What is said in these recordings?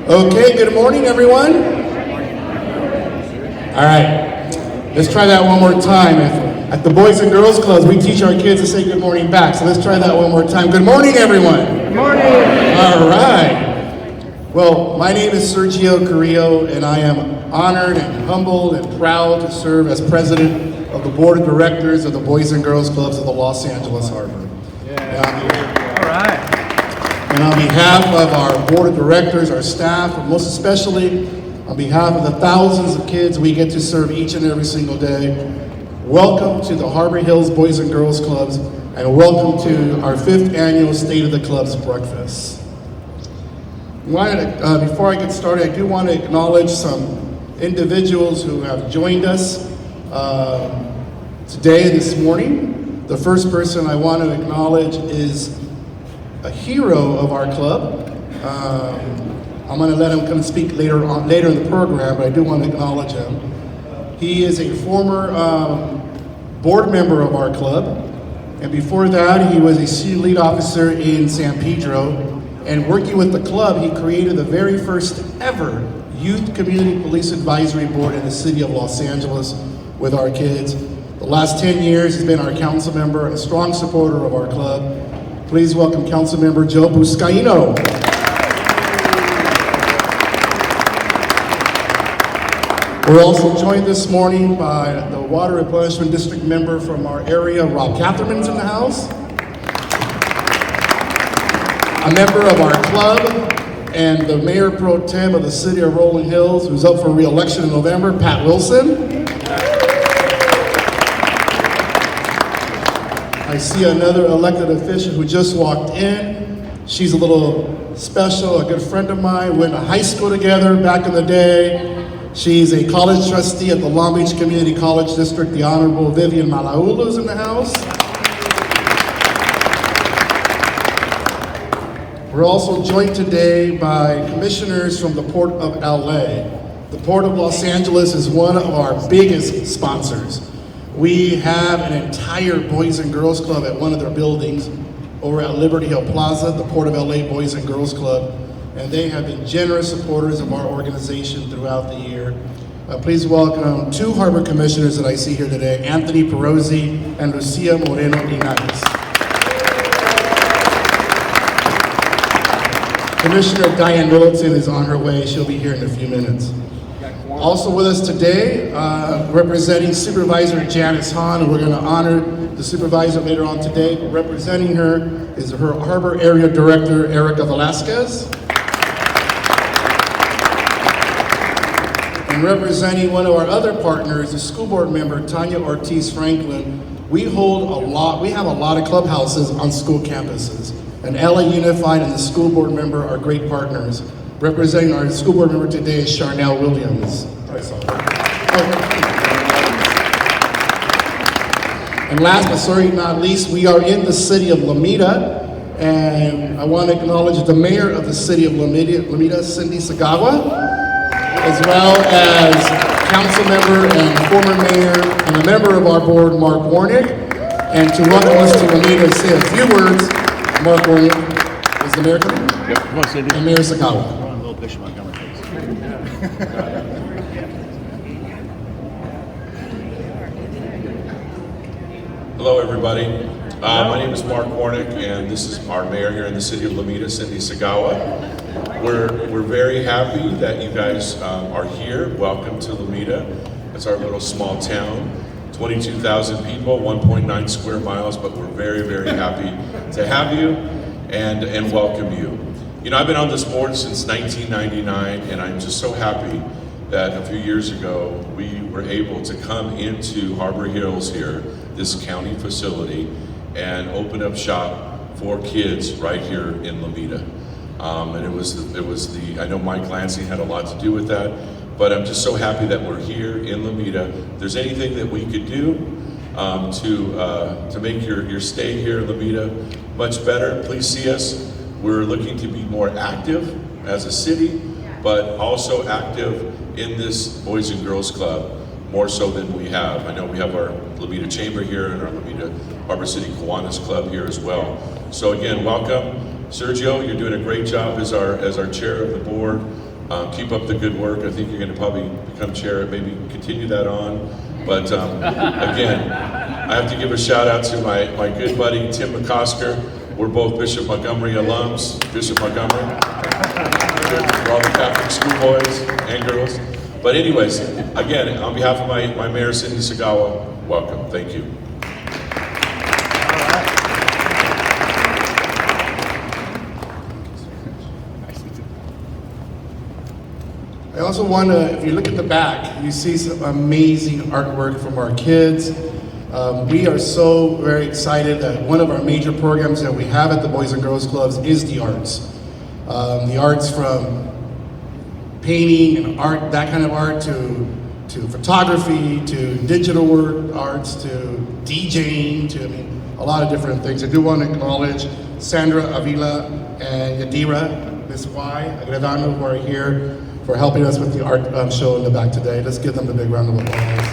Okay, good morning, everyone. All right, let's try that one more time. At the Boys and Girls Clubs, we teach our kids to say good morning back. So let's try that one more time. Good morning, everyone. Good morning. All right. Well, my name is Sergio Carrillo, and I am honored and humbled and proud to serve as president of the board of directors of the Boys and Girls Clubs of the Los Angeles Harbor. Yeah. All right. And on behalf of our board of directors, our staff, and most especially on behalf of the thousands of kids we get to serve each and every single day, welcome to the Harbor Hills Boys and Girls Clubs, and welcome to our 5th annual State of the Clubs breakfast. Before I get started, I do want to acknowledge some individuals who have joined us today, this morning. The first person I want to acknowledge is a hero of our club. I'm going to let him come speak later in the program, but I do want to acknowledge him. He is a former board member of our club, and before that, he was a senior lead officer in San Pedro. And working with the club, he created the very first ever Youth Community Police Advisory Board in the city of Los Angeles with our kids. The last 10 years, he's been our council member and a strong supporter of our club. Please welcome Council Member Joe Buscaino. We're also joined this morning by the Water Replenishment District member from our area, Rob Catherman's in the house. A member of our club and the Mayor Pro Tem of the City of Rolling Hills, who's up for re-election in November, Pat Wilson. I see another elected official who just walked in. She's a little special, a good friend of mine. We went to high school together back in the day. She's a college trustee at the Long Beach Community College District. The Honorable Vivian Malauulu's in the house. We're also joined today by commissioners from the Port of LA. The Port of Los Angeles is one of our biggest sponsors. We have an entire Boys and Girls Club at one of their buildings over at Liberty Hill Plaza, the Port of LA Boys and Girls Club, and they have been generous supporters of our organization throughout the year. Please welcome 2 harbor commissioners that I see here today, Anthony Pirozzi and Lucia Moreno Linares. Commissioner Diane Middleton is on her way. She'll be here in a few minutes. Also with us today, representing Supervisor Janice Hahn, and we're going to honor the supervisor later on today. Representing her is her Harbor Area Director, Erica Velasquez. And representing one of our other partners, the school board member, Tanya Ortiz Franklin. We have a lot of clubhouses on school campuses. And LA Unified and the school board member are great partners. Representing our school board member today is Charnel Williams. And last but certainly not least, we are in the city of Lomita, and I want to acknowledge the mayor of the city of Lomita, Cindy Sagawa, as well as council member and former mayor and a member of our board, Mark Warnick. And to welcome us to Lomita, say a few words, Mark Warnick. Is the mayor coming? Yep, come on, Cindy. And Mayor Sagawa. Hello, everybody. My name is Mark Warnick, and this is our mayor here in the city of Lomita, Cindy Sagawa. We're very happy that you guys are here. Welcome to Lomita. It's our little small town. 22,000 people, 1.9 square miles, but we're very, very happy to have you and welcome you. You know, I've been on this board since 1999, and I'm just so happy that a few years ago we were able to come into Harbor Hills here, this county facility, and open up shop for kids right here in Lomita. And it was the I know Mike Lansing had a lot to do with that, but I'm just so happy that we're here in Lomita. If there's anything that we could do to make your stay here in Lomita much better, please see us. We're looking to be more active as a city, but also active in this Boys and Girls Club, more so than we have. I know we have our Lomita Chamber here and our Lomita Harbor City Kiwanis Club here as well. So again, welcome. Sergio, you're doing a great job as our chair of the board. Keep up the good work. I think you're going to probably become chair, maybe continue that on. But again, I have to give a shout out to my good buddy, Tim McCosker. We're both Bishop Montgomery alums, Bishop Montgomery. For all the Catholic schoolboys and girls. But anyways, again, on behalf of my mayor, Cindy Sagawa, welcome. Thank you. I also want to, if you look at the back, you see some amazing artwork from our kids. We are so very excited that one of our major programs that we have at the Boys and Girls Clubs is the arts. The arts from painting and art, that kind of art, to photography, to digital work arts, to DJing, to a lot of different things. I do want to acknowledge Sandra Avila and Yadira, Ms. Y, Agredano, who are here for helping us with the art show in the back today. Let's give them a big round of applause.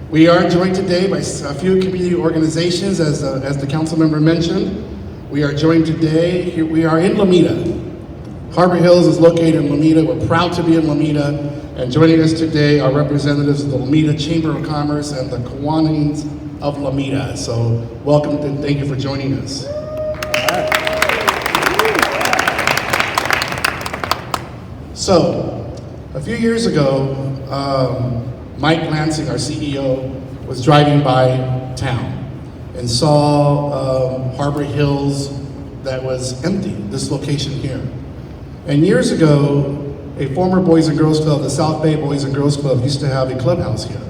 We are joined today by a few community organizations, as the council member mentioned. We are joined today, here we are in Lomita. Harbor Hills is located in Lomita. We're proud to be in Lomita. And joining us today are representatives of the Lomita Chamber of Commerce and the Kiwanis of Lomita. So welcome and thank you for joining us. So, a few years ago, Mike Lansing, our CEO, was driving by town and saw Harbor Hills that was empty, this location here. And years ago, a former Boys and Girls Club, the South Bay Boys and Girls Club, used to have a clubhouse here.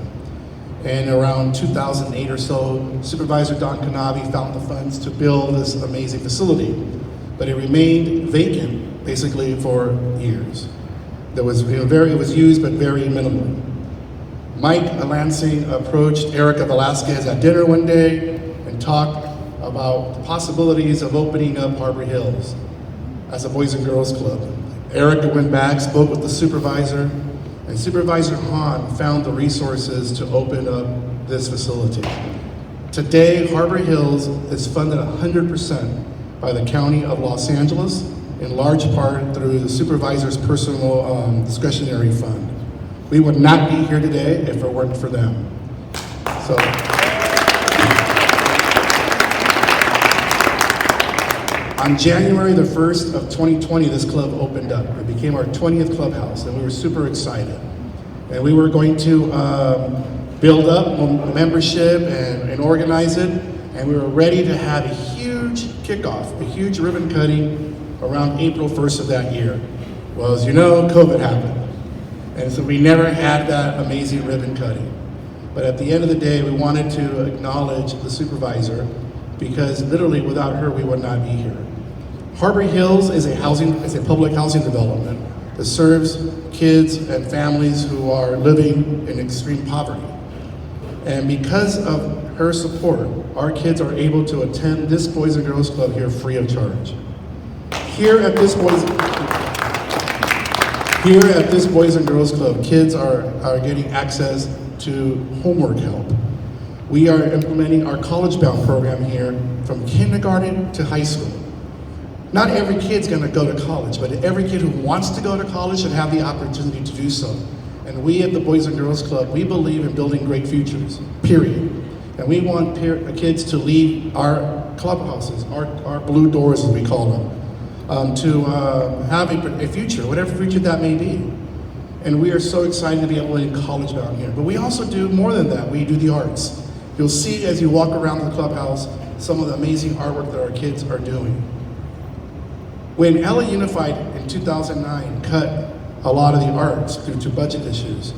And around 2008 or so, Supervisor Don Canavi found the funds to build this amazing facility. But it remained vacant, basically, for years. It was used, but very minimal. Mike Lansing approached Erica Velasquez at dinner one day and talked about the possibilities of opening up Harbor Hills as a Boys and Girls Club. Erica went back, spoke with the supervisor, and Supervisor Hahn found the resources to open up this facility. Today, Harbor Hills is funded 100% by the County of Los Angeles, in large part through the supervisor's personal discretionary fund. We would not be here today if it weren't for them. So, on January the 1st of 2020, this club opened up. It became our 20th clubhouse, and we were super excited. And we were going to build up membership and organize it, and we were ready to have a huge kickoff, a huge ribbon cutting around April 1st of that year. Well, as you know, COVID happened. And so we never had that amazing ribbon cutting. But at the end of the day, we wanted to acknowledge the supervisor because literally without her, we would not be here. Harbor Hills is a public housing development that serves kids and families who are living in extreme poverty. And because of her support, our kids are able to attend this Boys and Girls Club here free of charge. Here at this Boys and Girls Club, kids are getting access to homework help. We are implementing our college-bound program here from kindergarten to high school. Not every kid's gonna go to college, but every kid who wants to go to college should have the opportunity to do so. And we at the Boys and Girls Club, we believe in building great futures, period. And we want kids to leave our clubhouses, our blue doors as we call them, to have a future, whatever future that may be. And we are so excited to be able to do college bound here. But we also do more than that. We do the arts. You'll see as you walk around the clubhouse some of the amazing artwork that our kids are doing. When LA Unified in 2009 cut a lot of the arts due to budget issues,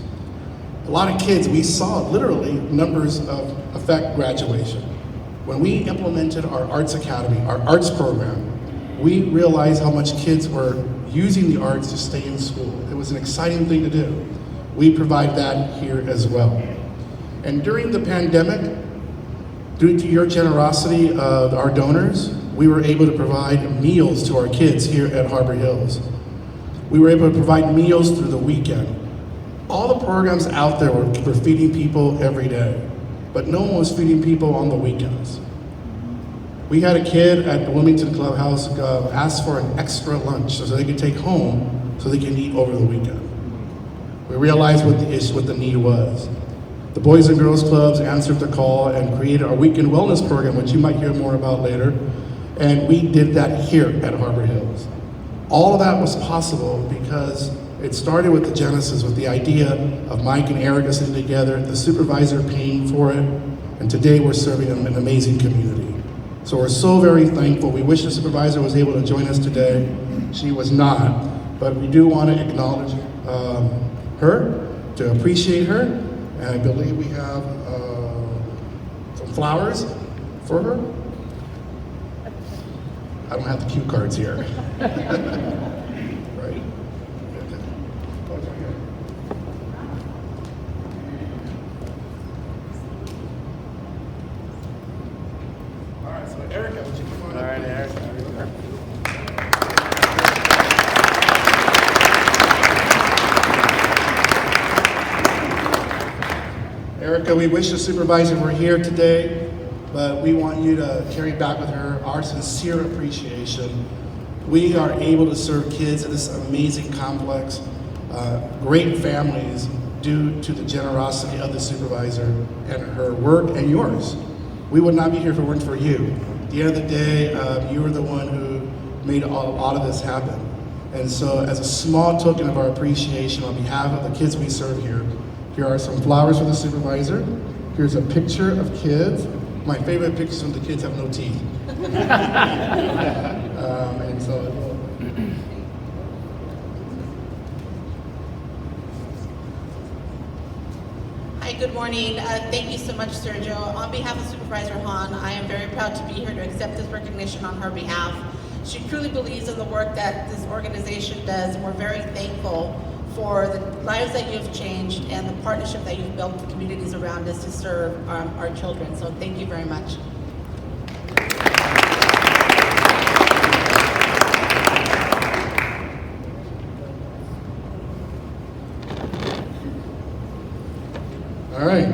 a lot of kids, we saw literally numbers of affect graduation. When we implemented our Arts Academy, our arts program, we realized how much kids were using the arts to stay in school. It was an exciting thing to do. We provide that here as well. And during the pandemic, due to your generosity of our donors, we were able to provide meals to our kids here at Harbor Hills. We were able to provide meals through the weekend. All the programs out there were feeding people every day, but no one was feeding people on the weekends. We had a kid at the Wilmington Clubhouse ask for an extra lunch so they could take home so they can eat over the weekend. We realized what the need was. The Boys and Girls Clubs answered the call and created our weekend wellness program, which you might hear more about later. And we did that here at Harbor Hills. All of that was possible because it started with the genesis, with the idea of Mike and Erica sitting together, the supervisor paying for it, and today we're serving an amazing community. So we're so very thankful. We wish the supervisor was able to join us today. She was not, but we do want to acknowledge her, to appreciate her, and I believe we have some flowers for her. I don't have the cue cards here. Right. All right, so Erica, would you come on? All right, Erica. Erica, we wish the supervisor were here today, but we want you to carry back with her our sincere appreciation. We are able to serve kids at this amazing complex, great families, due to the generosity of the supervisor and her work and yours. We would not be here if it weren't for you. At the end of the day, you were the one who made a lot of this happen. And so as a small token of our appreciation on behalf of the kids we serve here are some flowers for the supervisor. Here's a picture of kids. My favorite pictures when the kids have no teeth. And so. Hi, good morning. Thank you so much, Sergio. On behalf of Supervisor Hahn, I am very proud to be here to accept this recognition on her behalf. She truly believes in the work that this organization does, and we're very thankful for the lives that you've changed and the partnership that you've built with the communities around us to serve our children. So thank you very much. All right.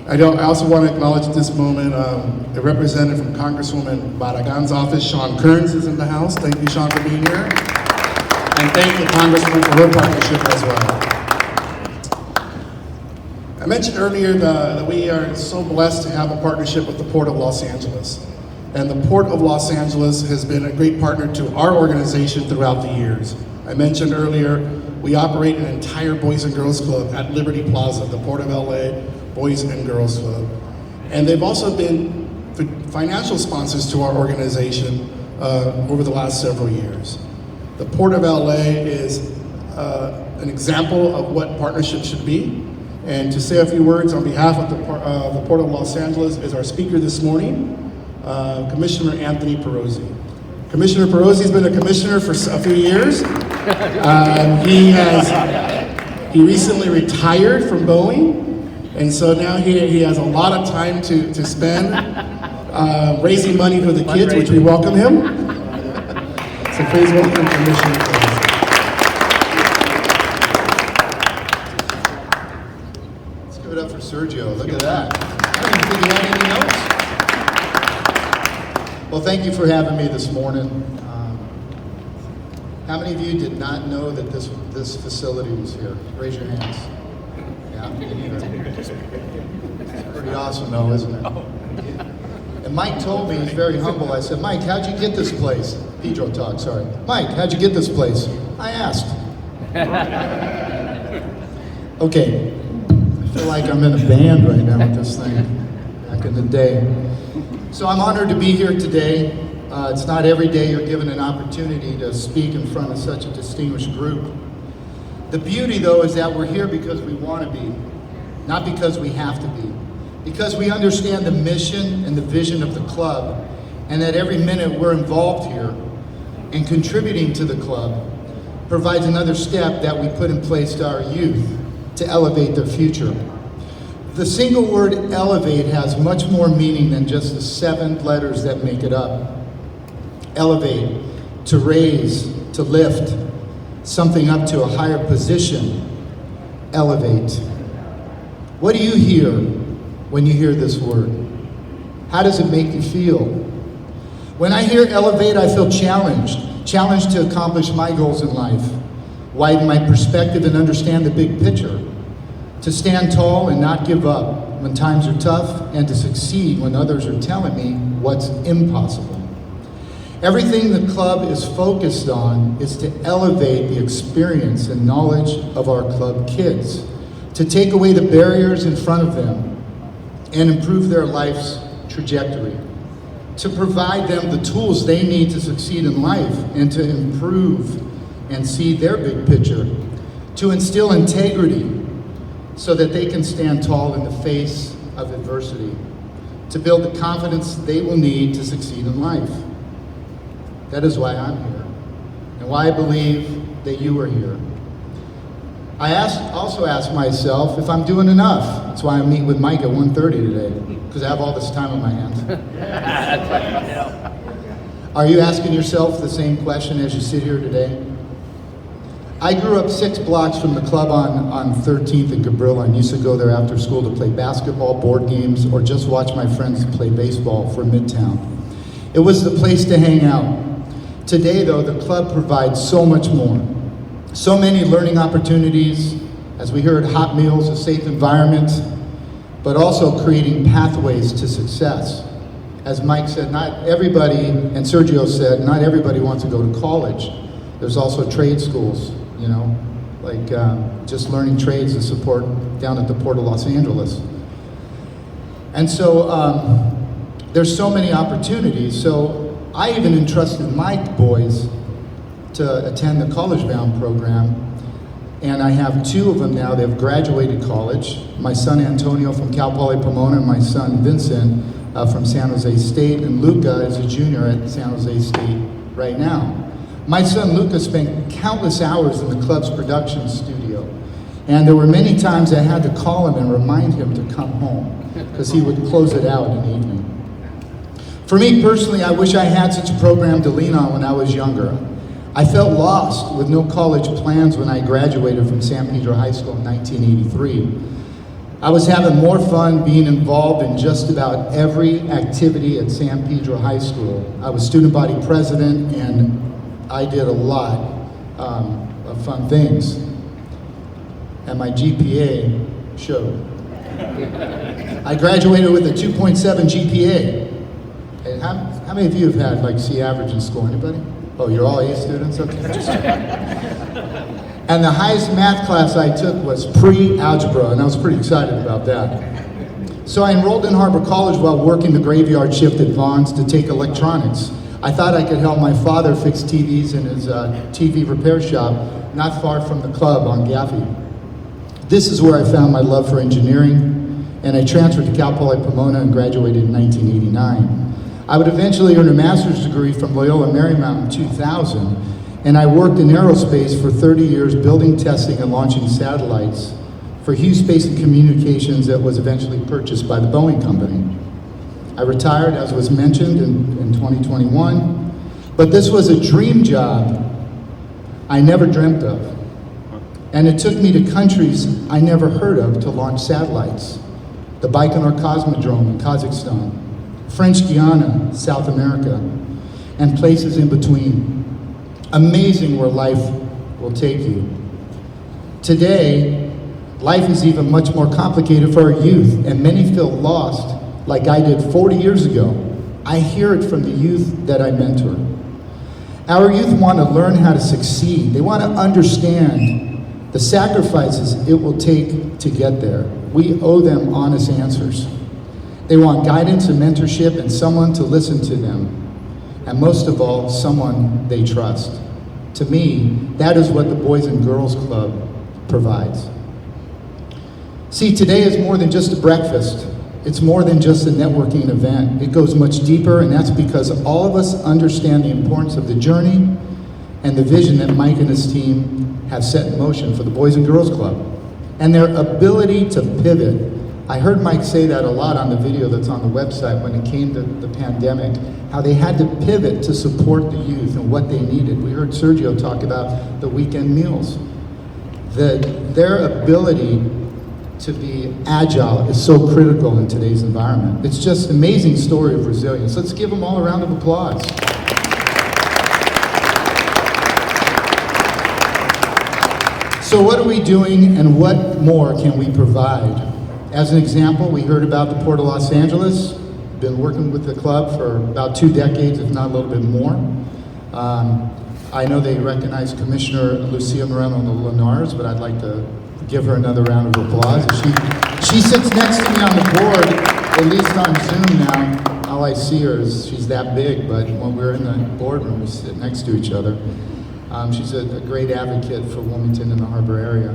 I also want to acknowledge at this moment a representative from Congresswoman Barragan's office, Sean Kearns, is in the house. Thank you, Sean, for being here. And thank the Congresswoman for her partnership as well. I mentioned earlier that we are so blessed to have a partnership with the Port of Los Angeles. And the Port of Los Angeles has been a great partner to our organization throughout the years. I mentioned earlier, we operate an entire Boys and Girls Club at Liberty Plaza, the Port of LA Boys and Girls Club. And they've also been financial sponsors to our organization over the last several years. The Port of LA is an example of what partnership should be. And to say a few words on behalf of the Port of Los Angeles is our speaker this morning, Commissioner Anthony Pirozzi. Commissioner Pirozzi has been a commissioner for a few years. He recently retired from Boeing, and so now he has a lot of time to spend raising money for the kids, which we welcome him. So please welcome Commissioner Pirozzi. Let's give it up for Sergio. Look at that. I don't even think he had any notes. Well, thank you for having me this morning. How many of you did not know that this facility was here? Raise your hands. Yeah, it's pretty awesome though, isn't it? And Mike told me, he's very humble, I said, Mike, how'd you get this place? Pedro talk, sorry. Mike, how'd you get this place? I asked. Okay, I feel like I'm in a band right now with this thing, back in the day. So I'm honored to be here today. It's not every day you're given an opportunity to speak in front of such a distinguished group. The beauty, though, is that we're here because we want to be, not because we have to be. Because we understand the mission and the vision of the club, and that every minute we're involved here and contributing to the club provides another step that we put in place to our youth to elevate their future. The single word elevate has much more meaning than just the 7 letters that make it up. Elevate, to raise, to lift, something up to a higher position. Elevate. What do you hear when you hear this word? How does it make you feel? When I hear elevate, I feel challenged to accomplish my goals in life, widen my perspective and understand the big picture, to stand tall and not give up when times are tough, and to succeed when others are telling me what's impossible. Everything the club is focused on is to elevate the experience and knowledge of our club kids, to take away the barriers in front of them and improve their life's trajectory, to provide them the tools they need to succeed in life and to improve and see their big picture, to instill integrity so that they can stand tall in the face of adversity, to build the confidence they will need to succeed in life. That is why I'm here, and why I believe that you are here. I also ask myself if I'm doing enough. That's why I'm meeting with Mike at 1:30 today, because I have all this time on my hands. Are you asking yourself the same question as you sit here today? I grew up 6 blocks from the club on 13th and Gabrilla, and used to go there after school to play basketball, board games, or just watch my friends play baseball for Midtown. It was the place to hang out. Today, though, the club provides so much more. So many learning opportunities, as we heard, hot meals, a safe environment, but also creating pathways to success. As Mike said, not everybody, and Sergio said, not everybody wants to go to college. There's also trade schools, you know, like just learning trades and support down at the Port of Los Angeles. And so there's so many opportunities. So I even entrusted my boys to attend the College Bound program, and I have 2 of them now. They've graduated college. My son Antonio from Cal Poly Pomona, and my son Vincent from San Jose State, and Luca is a junior at San Jose State right now. My son Luca spent countless hours in the club's production studio, and there were many times I had to call him and remind him to come home, because he would close it out in the evening. For me personally, I wish I had such a program to lean on when I was younger. I felt lost with no college plans when I graduated from San Pedro High School in 1983. I was having more fun being involved in just about every activity at San Pedro High School. I was student body president, and I did a lot of fun things. And my GPA showed. I graduated with a 2.7 GPA. And how many of you have had like C average in school? Anybody? Oh, you're all A students? Okay. And the highest math class I took was pre-algebra, and I was pretty excited about that. So I enrolled in Harbor College while working the graveyard shift at Vaughn's to take electronics. I thought I could help my father fix TVs in his TV repair shop not far from the club on Gaffey. This is where I found my love for engineering, and I transferred to Cal Poly Pomona and graduated in 1989. I would eventually earn a master's degree from Loyola Marymount in 2000, and I worked in aerospace for 30 years building, testing, and launching satellites for Hughes Space and Communications that was eventually purchased by the Boeing company. I retired, as was mentioned, in 2021, but this was a dream job I never dreamt of. And it took me to countries I never heard of to launch satellites. The Baikonur Cosmodrome in Kazakhstan, French Guiana, South America, and places in between. Amazing where life will take you. Today, life is even much more complicated for our youth, and many feel lost like I did 40 years ago. I hear it from the youth that I mentor. Our youth want to learn how to succeed. They want to understand the sacrifices it will take to get there. We owe them honest answers. They want guidance and mentorship and someone to listen to them. And most of all, someone they trust. To me, that is what the Boys and Girls Club provides. See, today is more than just a breakfast. It's more than just a networking event. It goes much deeper, and that's because all of us understand the importance of the journey and the vision that Mike and his team have set in motion for the Boys and Girls Club, and their ability to pivot. I heard Mike say that a lot on the video that's on the website when it came to the pandemic, how they had to pivot to support the youth and what they needed. We heard Sergio talk about the weekend meals. Their ability to be agile is so critical in today's environment. It's just an amazing story of resilience. Let's give them all a round of applause. So what are we doing and what more can we provide? As an example, we heard about the Port of Los Angeles. Been working with the club for about 2 decades, if not a little bit more. I know they recognize Commissioner Lucia Moreno-Linares, but I'd like to give her another round of applause. She sits next to me on the board, at least on Zoom now. All I see her is she's that big, but when we're in the boardroom, we sit next to each other. She's a great advocate for Wilmington and the harbor area.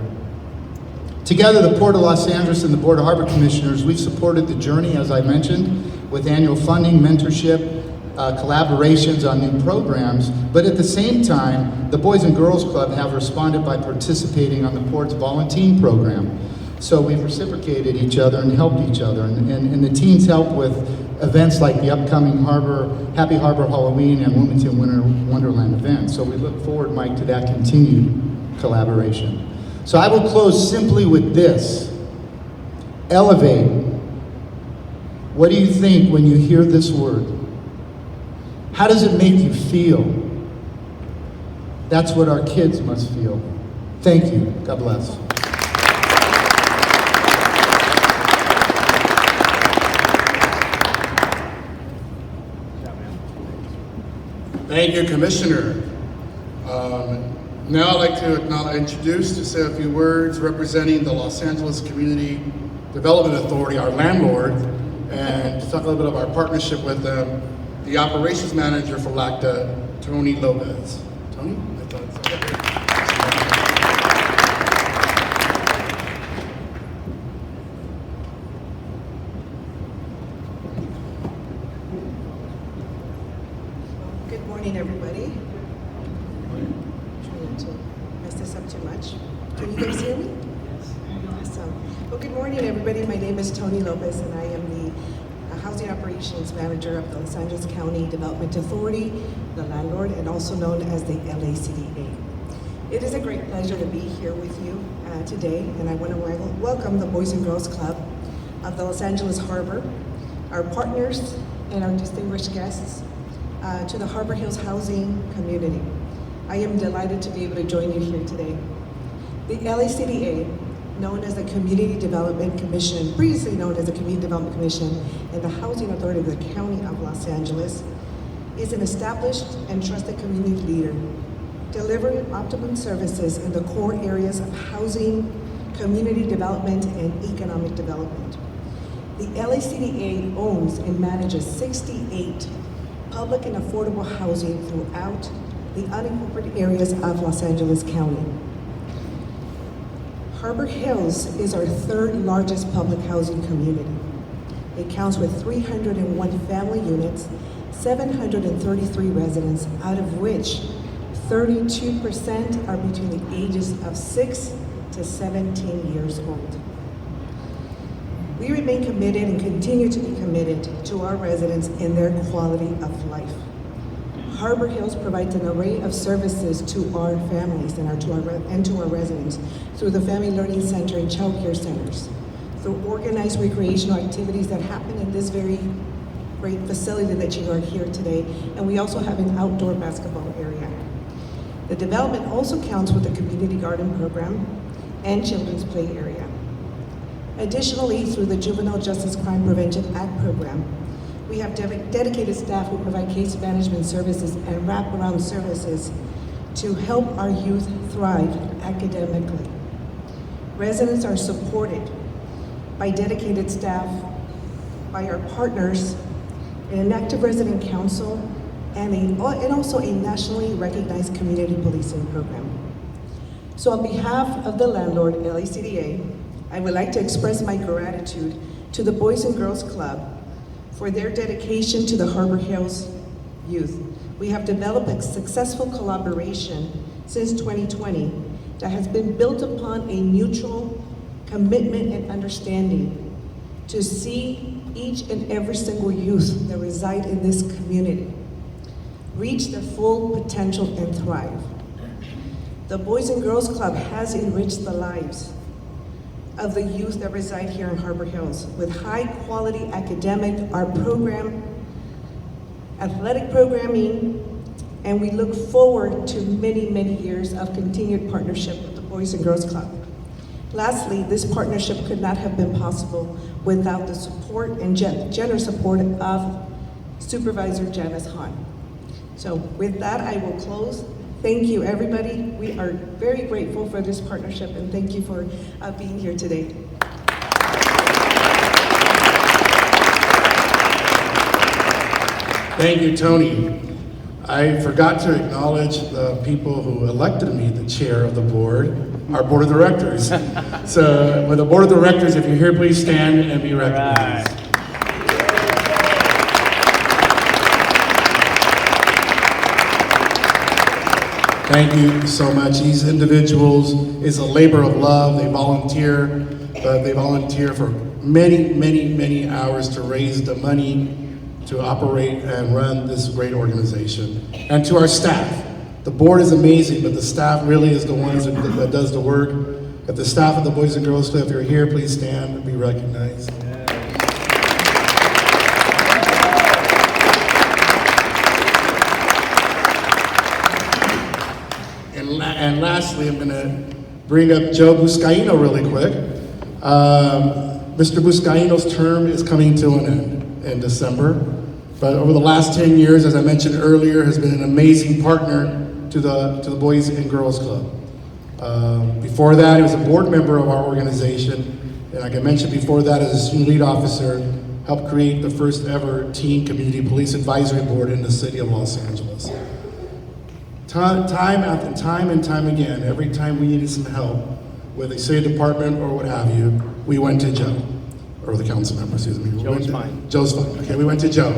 Together, the Port of Los Angeles and the Board of Harbor Commissioners, we've supported the journey, as I mentioned, with annual funding, mentorship, collaborations on new programs, but at the same time, the Boys and Girls Club have responded by participating on the Port's volunteering program. So we've reciprocated each other and helped each other, and the teens help with events like the upcoming Happy Harbor Halloween and Wilmington Winter Wonderland event. So we look forward, Mike, to that continued collaboration. So I will close simply with this. Elevate. What do you think when you hear this word? How does it make you feel? That's what our kids must feel. Thank you. God bless. Thank you, Commissioner. Now I'd like to introduce, to say a few words representing the Los Angeles Community Development Authority, our landlord, and to talk a little bit of our partnership with them, the operations manager for LACDA, Toni Lopez. Toni? I thought it's okay. Good morning, everybody. Trying not to mess this up too much. Can you guys hear me? Awesome. Well, good morning, everybody. My name is Toni Lopez, and I am the Housing Operations Manager of the Los Angeles County Development Authority, the landlord, and also known as the LACDA. It is a great pleasure to be here with you today, and I want to welcome the Boys and Girls Club of the Los Angeles Harbor, our partners, and our distinguished guests to the Harbor Hills housing community. I am delighted to be able to join you here today. The LACDA, known as the Community Development Commission, previously known as the Community Development Commission, and the Housing Authority of the County of Los Angeles, is an established and trusted community leader, delivering optimum services in the core areas of housing, community development, and economic development. The LACDA owns and manages 68 public and affordable housing throughout the unincorporated areas of Los Angeles County. Harbor Hills is our third largest public housing community. It counts with 301 family units, 733 residents, out of which 32% are between the ages of 6 to 17 years old. We remain committed and continue to be committed to our residents and their quality of life. Harbor Hills provides an array of services to our families and to our residents through the Family Learning Center and Child Care Centers, through organized recreational activities that happen in this very great facility that you are here today, and we also have an outdoor basketball area. The development also counts with the community garden program and children's play area. Additionally, through the Juvenile Justice Crime Prevention Act program, we have dedicated staff who provide case management services and wraparound services to help our youth thrive academically. Residents are supported by dedicated staff, by our partners, in an active resident council, and also a nationally recognized community policing program. So on behalf of the landlord, LACDA, I would like to express my gratitude to the Boys and Girls Club for their dedication to the Harbor Hills youth. We have developed a successful collaboration since 2020 that has been built upon a mutual commitment and understanding to see each and every single youth that reside in this community reach their full potential and thrive. The Boys and Girls Club has enriched the lives of the youth that reside here in Harbor Hills with high-quality academic, athletic programming, and we look forward to many, many years of continued partnership with the Boys and Girls Club. Lastly, this partnership could not have been possible without the support and generous support of Supervisor Janice Hahn. So with that, I will close. Thank you, everybody. We are very grateful for this partnership, and thank you for being here today. Thank you, Toni. I forgot to acknowledge the people who elected me the chair of the board, our board of directors. So, with the board of directors, if you're here, please stand and be recognized. Thank you so much. These individuals is a labor of love. They volunteer, but they volunteer for many, many, many hours to raise the money to operate and run this great organization. And to our staff, the board is amazing, but the staff really is the ones that does the work. If the staff of the Boys and Girls Club, if you're here, please stand and be recognized. And lastly, I'm going to bring up Joe Buscaino really quick. Mr. Buscaino's term is coming to an end in December, but over the last 10 years, as I mentioned earlier, has been an amazing partner to the Boys and Girls Club. Before that, he was a board member of our organization, and like I mentioned before that, as a student lead officer, helped create the first ever teen community police advisory board in the city of Los Angeles. Time after time and time again, every time we needed some help with a city department or what have you, we went to Joe, or the council member, excuse me. Joe's fine. Joe's fine, okay, we went to Joe.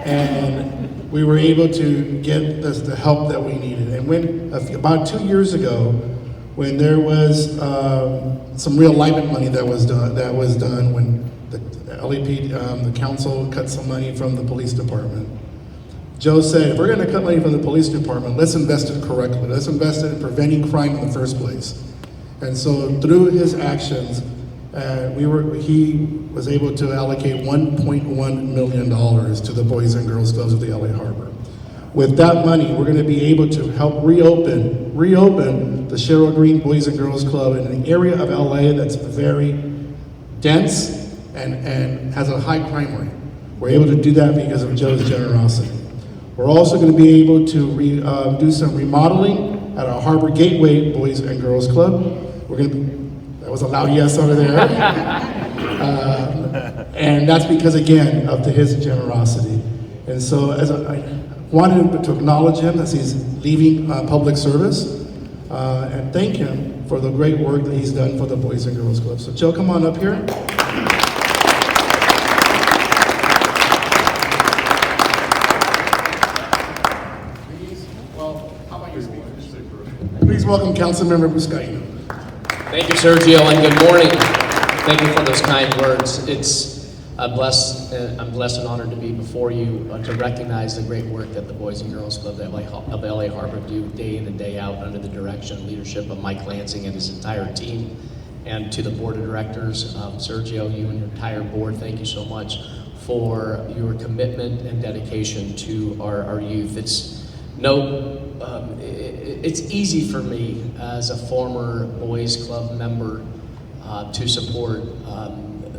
And we were able to get the help that we needed. And when, about 2 years ago, when there was some realignment money that was done when the LEP, the council cut some money from the police department, Joe said, if we're going to cut money from the police department, let's invest it correctly. Let's invest it in preventing crime in the first place. And so through his actions, he was able to allocate $1.1 million to the Boys and Girls Clubs of the LA Harbor. With that money, we're going to be able to help reopen the Cheryl Green Boys and Girls Club in an area of LA that's very dense and has a high crime rate. We're able to do that because of Joe's generosity. We're also going to be able to do some remodeling at our Harbor Gateway Boys and Girls Club. That was a loud yes over there. And that's because, again, of his generosity. And so I wanted to acknowledge him as he's leaving public service and thank him for the great work that he's done for the Boys and Girls Club. So Joe, come on up here. Please welcome Councilmember Buscaino. Thank you, Sergio, and good morning. Thank you for those kind words. It's I'm blessed and honored to be before you to recognize the great work that the Boys and Girls Club of LA Harbor do day in and day out under the direction and leadership of Mike Lansing and his entire team. And to the board of directors, Sergio, you and your entire board, thank you so much for your commitment and dedication to our youth. It's easy for me as a former Boys Club member to support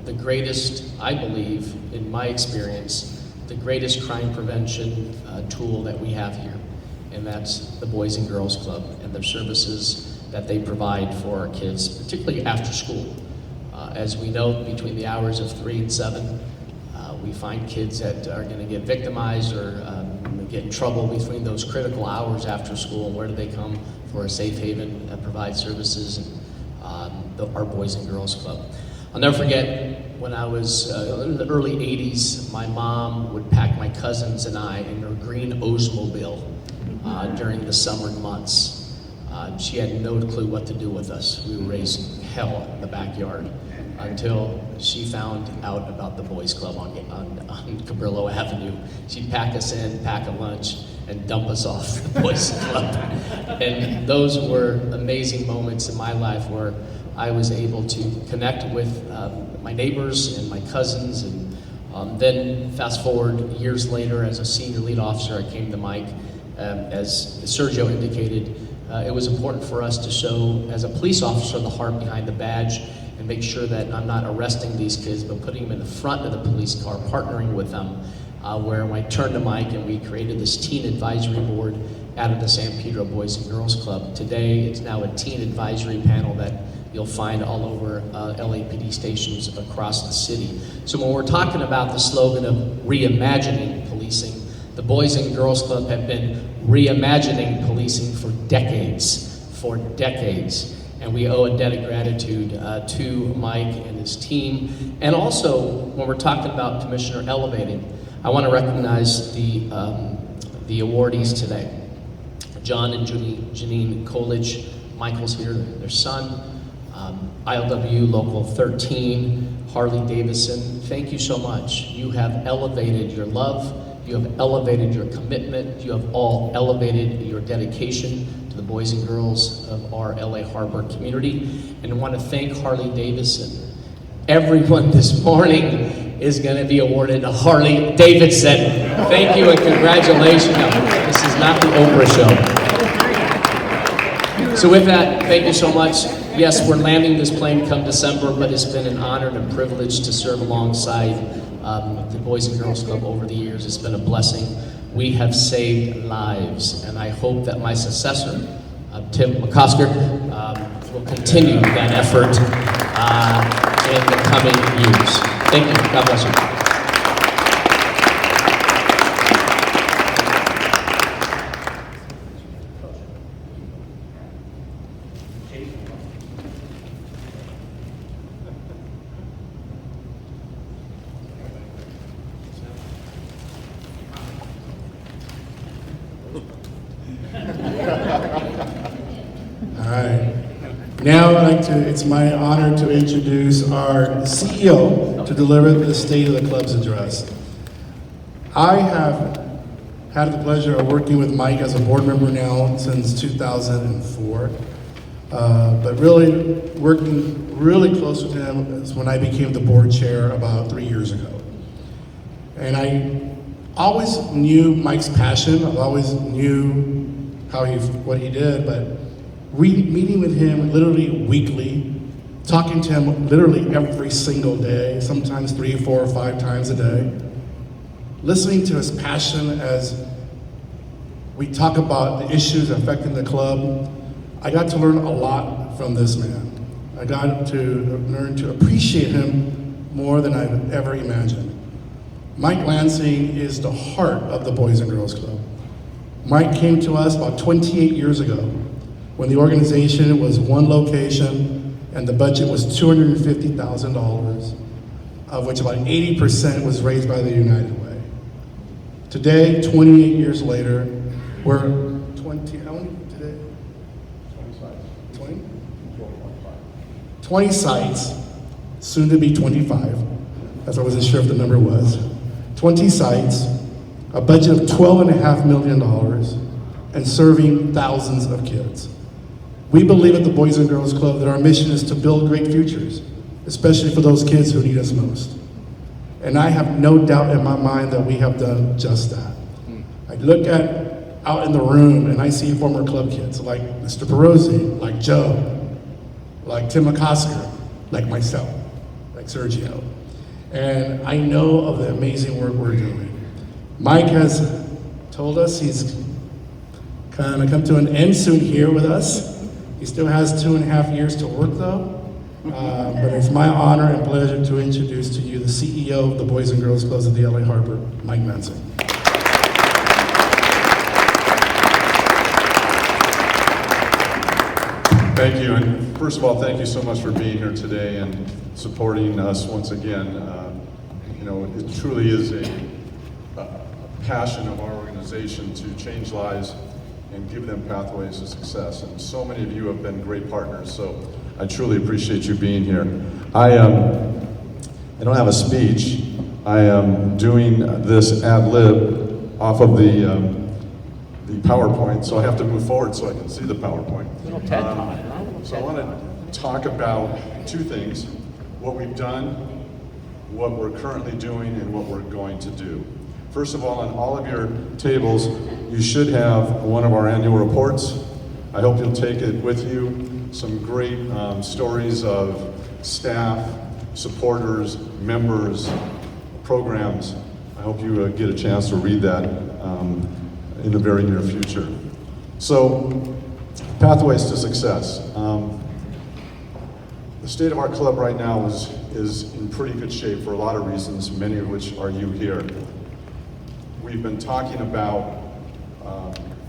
the greatest, I believe, in my experience, the greatest crime prevention tool that we have here, and that's the Boys and Girls Club and the services that they provide for our kids, particularly after school. As we know, between the hours of 3 and 7, we find kids that are going to get victimized or get in trouble between those critical hours after school. Where do they come for a safe haven that provides services? Our Boys and Girls Club. I'll never forget when I was in the early 80s, my mom would pack my cousins and I in her green Oldsmobile during the summer months. She had no clue what to do with us. We were raising hell in the backyard until she found out about the Boys Club on Cabrillo Avenue. She'd pack us in, pack a lunch, and dump us off the Boys Club. And those were amazing moments in my life where I was able to connect with my neighbors and my cousins, and then fast forward years later, as a senior lead officer, I came to Mike. As Sergio indicated, it was important for us to show, as a police officer, the heart behind the badge and make sure that I'm not arresting these kids, but putting them in the front of the police car, partnering with them, where I turned to Mike and we created this teen advisory board out of the San Pedro Boys and Girls Club. Today, it's now a teen advisory panel that you'll find all over LAPD stations across the city. So when we're talking about the slogan of reimagining policing, the Boys and Girls Club have been reimagining policing for decades. And we owe a debt of gratitude to Mike and his team. And also, when we're talking about Commissioner elevating, I want to recognize the awardees today. John and Janine Colich, Michael's here, their son. ILWU Local 13, Harley Davidson, thank you so much. You have elevated your love, you have elevated your commitment, you have all elevated your dedication to the boys and girls of our LA Harbor community. And I want to thank Harley Davidson. Everyone this morning is going to be awarded a Harley Davidson. Thank you and congratulations. No, this is not the Oprah show. So with that, thank you so much. Yes, we're landing this plane come December, but it's been an honor and a privilege to serve alongside the Boys and Girls Club over the years. It's been a blessing. We have saved lives, and I hope that my successor, Tim McCosker, will continue that effort in the coming years. Thank you. God bless you. Now it's my honor to introduce our CEO to deliver the State of the Club's address. I have had the pleasure of working with Mike as a board member now since 2004, but really working really close with him is when I became the board chair about 3 years ago. And I always knew Mike's passion, I always knew what he did, but meeting with him literally weekly, talking to him literally every single day, sometimes 3, 4, or 5 times a day, listening to his passion as we talk about the issues affecting the club. I got to learn a lot from this man. I got to learn to appreciate him more than I've ever imagined. Mike Lansing is the heart of the Boys and Girls Club. Mike came to us about 28 years ago, when the organization was one location and the budget was $250,000, of which about 80% was raised by the United Way. Today, 28 years later, we're 20, how many today? 20? 20 sites, soon to be 25. That's why I wasn't sure if the number was. 20 sites, a budget of $12.5 million, and serving thousands of kids. We believe at the Boys and Girls Club that our mission is to build great futures, especially for those kids who need us most. And I have no doubt in my mind that we have done just that. I look out in the room and I see former club kids like Mr. Pirozzi, like Joe, like Tim McCosker, like myself, like Sergio. And I know of the amazing work we're doing. Mike has told us he's kind of come to an end soon here with us. He still has 2.5 years to work though, but it's my honor and pleasure to introduce to you the CEO of the Boys and Girls Clubs of the LA Harbor, Mike Lansing. Thank you, and first of all, thank you so much for being here today and supporting us once again. You know, it truly is a passion of our organization to change lives and give them pathways to success. And so many of you have been great partners, so I truly appreciate you being here. I don't have a speech. I am doing this ad lib off of the PowerPoint, so I have to move forward so I can see the PowerPoint. So I want to talk about two things: what we've done, what we're currently doing, and what we're going to do. First of all, on all of your tables, you should have one of our annual reports. I hope you'll take it with you. Some great stories of staff, supporters, members, programs. I hope you get a chance to read that in the very near future. So, pathways to success. The state of our club right now is in pretty good shape for a lot of reasons, many of which are you here. We've been talking about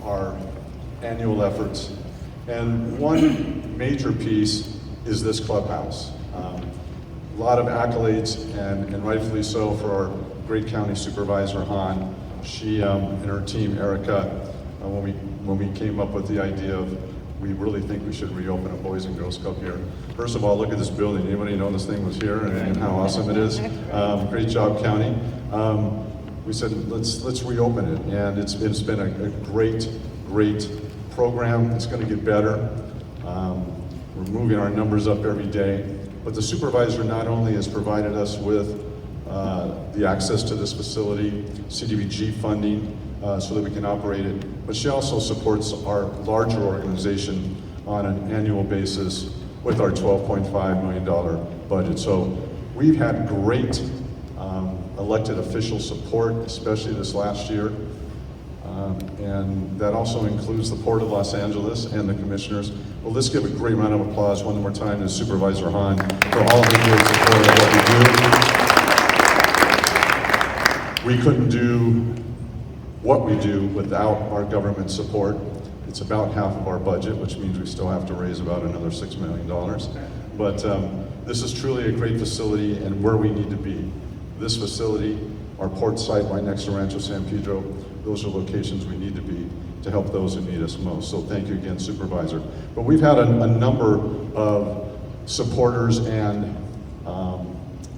our annual efforts, and one major piece is this clubhouse. A lot of accolades, and rightfully so, for our great county supervisor, Hahn. She and her team, Erica, when we came up with the idea of, we really think we should reopen a Boys and Girls Club here. First of all, look at this building. Anybody know this thing was here and how awesome it is? Great job, county. We said, let's reopen it, and it's been a great program. It's going to get better. We're moving our numbers up every day. But the supervisor not only has provided us with the access to this facility, CDBG funding, so that we can operate it, but she also supports our larger organization on an annual basis with our $12.5 million budget. So we've had great elected official support, especially this last year. And that also includes the Port of Los Angeles and the commissioners. Well, let's give a great round of applause one more time to Supervisor Hahn for all of the great support of what we do. We couldn't do what we do without our government support. It's about half of our budget, which means we still have to raise about another $6 million. But this is truly a great facility and where we need to be. This facility, our port site right next to Rancho San Pedro, those are locations we need to be to help those who need us most. So thank you again, Supervisor. But we've had a number of supporters and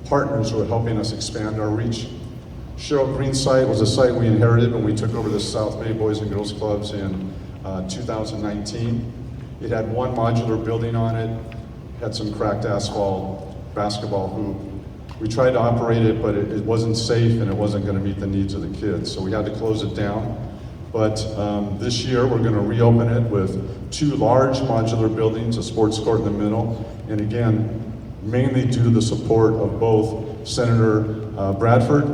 partners who are helping us expand our reach. Cheryl Green's site was a site we inherited when we took over the South Bay Boys and Girls Clubs in 2019. It had one modular building on it, had some cracked asphalt, basketball hoop. We tried to operate it, but it wasn't safe and it wasn't going to meet the needs of the kids, so we had to close it down. But this year we're going to reopen it with two large modular buildings, a sports court in the middle, and again, mainly due to the support of both Senator Bradford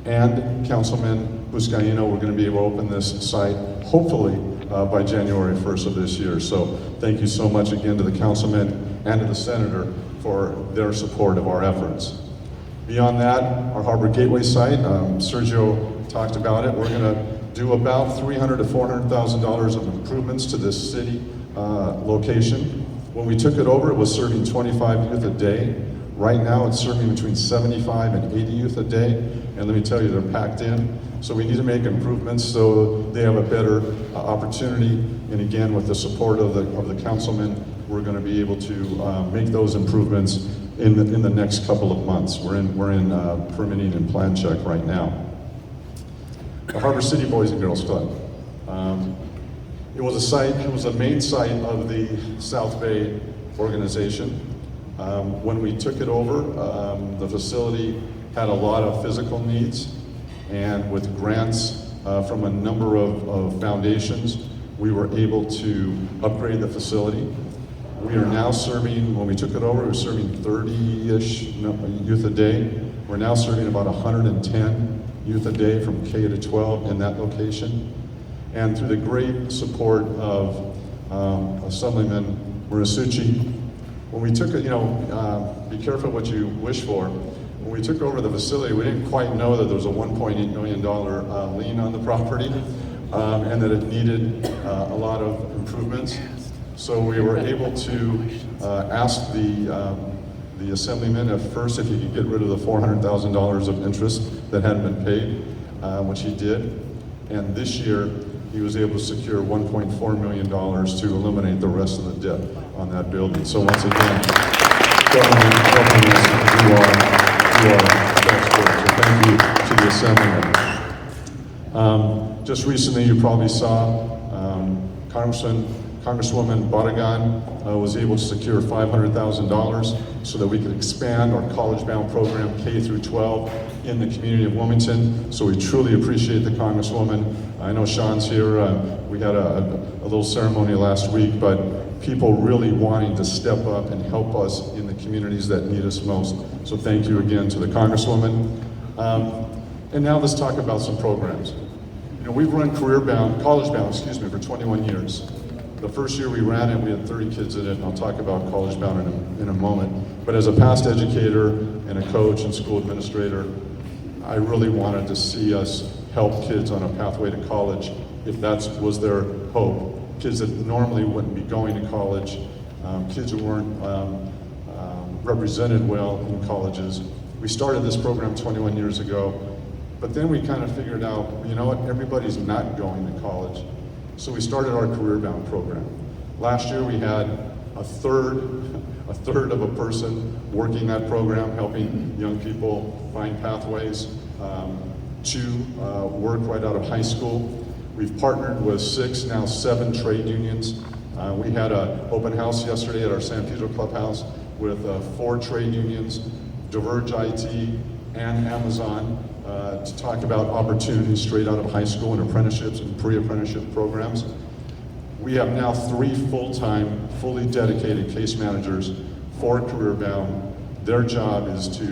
and Councilman Buscaino. We're going to be able to open this site, hopefully, by January 1st of this year. So thank you so much again to the councilman and to the senator for their support of our efforts. Beyond that, our Harbor Gateway site, Sergio talked about it. We're going to do about $300,000 to $400,000 of improvements to this city location. When we took it over, it was serving 25 youth a day. Right now, it's serving between 75 and 80 youth a day. And let me tell you, they're packed in. So we need to make improvements so they have a better opportunity. And again, with the support of the councilman, we're going to be able to make those improvements in the next couple of months. We're in permitting and plan check right now. The Harbor City Boys and Girls Club. It was a site. It was a main site of the South Bay organization. When we took it over, the facility had a lot of physical needs, and with grants from a number of foundations, we were able to upgrade the facility. We are now serving, when we took it over, we were serving 30-ish youth a day. We're now serving about 110 youth a day from K to 12 in that location. And through the great support of Assemblyman Murasucci, when we took it, be careful what you wish for. When we took over the facility, we didn't quite know that there was a $1.8 million lien on the property and that it needed a lot of improvements. So we were able to ask the assemblyman at first if he could get rid of the $400,000 of interest that hadn't been paid, which he did. And this year, he was able to secure $1.4 million to eliminate the rest of the debt on that building. So once again, government helping us do our best work. So thank you to the assemblyman. Just recently, you probably saw Congressman Congresswoman Barragan was able to secure $500,000 so that we could expand our college-bound program K through 12 in the community of Wilmington. So we truly appreciate the Congresswoman. I know Sean's here. We had a little ceremony last week, but people really wanting to step up and help us in the communities that need us most. So thank you again to the Congresswoman. And now let's talk about some programs. You know, we've run college-bound, for 21 years. The first year we ran it, we had 30 kids in it, and I'll talk about college-bound in a moment. But as a past educator and a coach and school administrator, I really wanted to see us help kids on a pathway to college if that was their hope. Kids that normally wouldn't be going to college, kids who weren't represented well in colleges. We started this program 21 years ago, but then we kind of figured out, you know what, everybody's not going to college. So we started our career-bound program. Last year we had a third of a person working that program, helping young people find pathways to work right out of high school. We've partnered with 6, now 7 trade unions. We had an open house yesterday at our San Pedro Clubhouse with 4 trade unions, Diverge IT, and Amazon, to talk about opportunities straight out of high school and apprenticeships and pre-apprenticeship programs. We have now 3 full-time, fully dedicated case managers for career-bound. Their job is to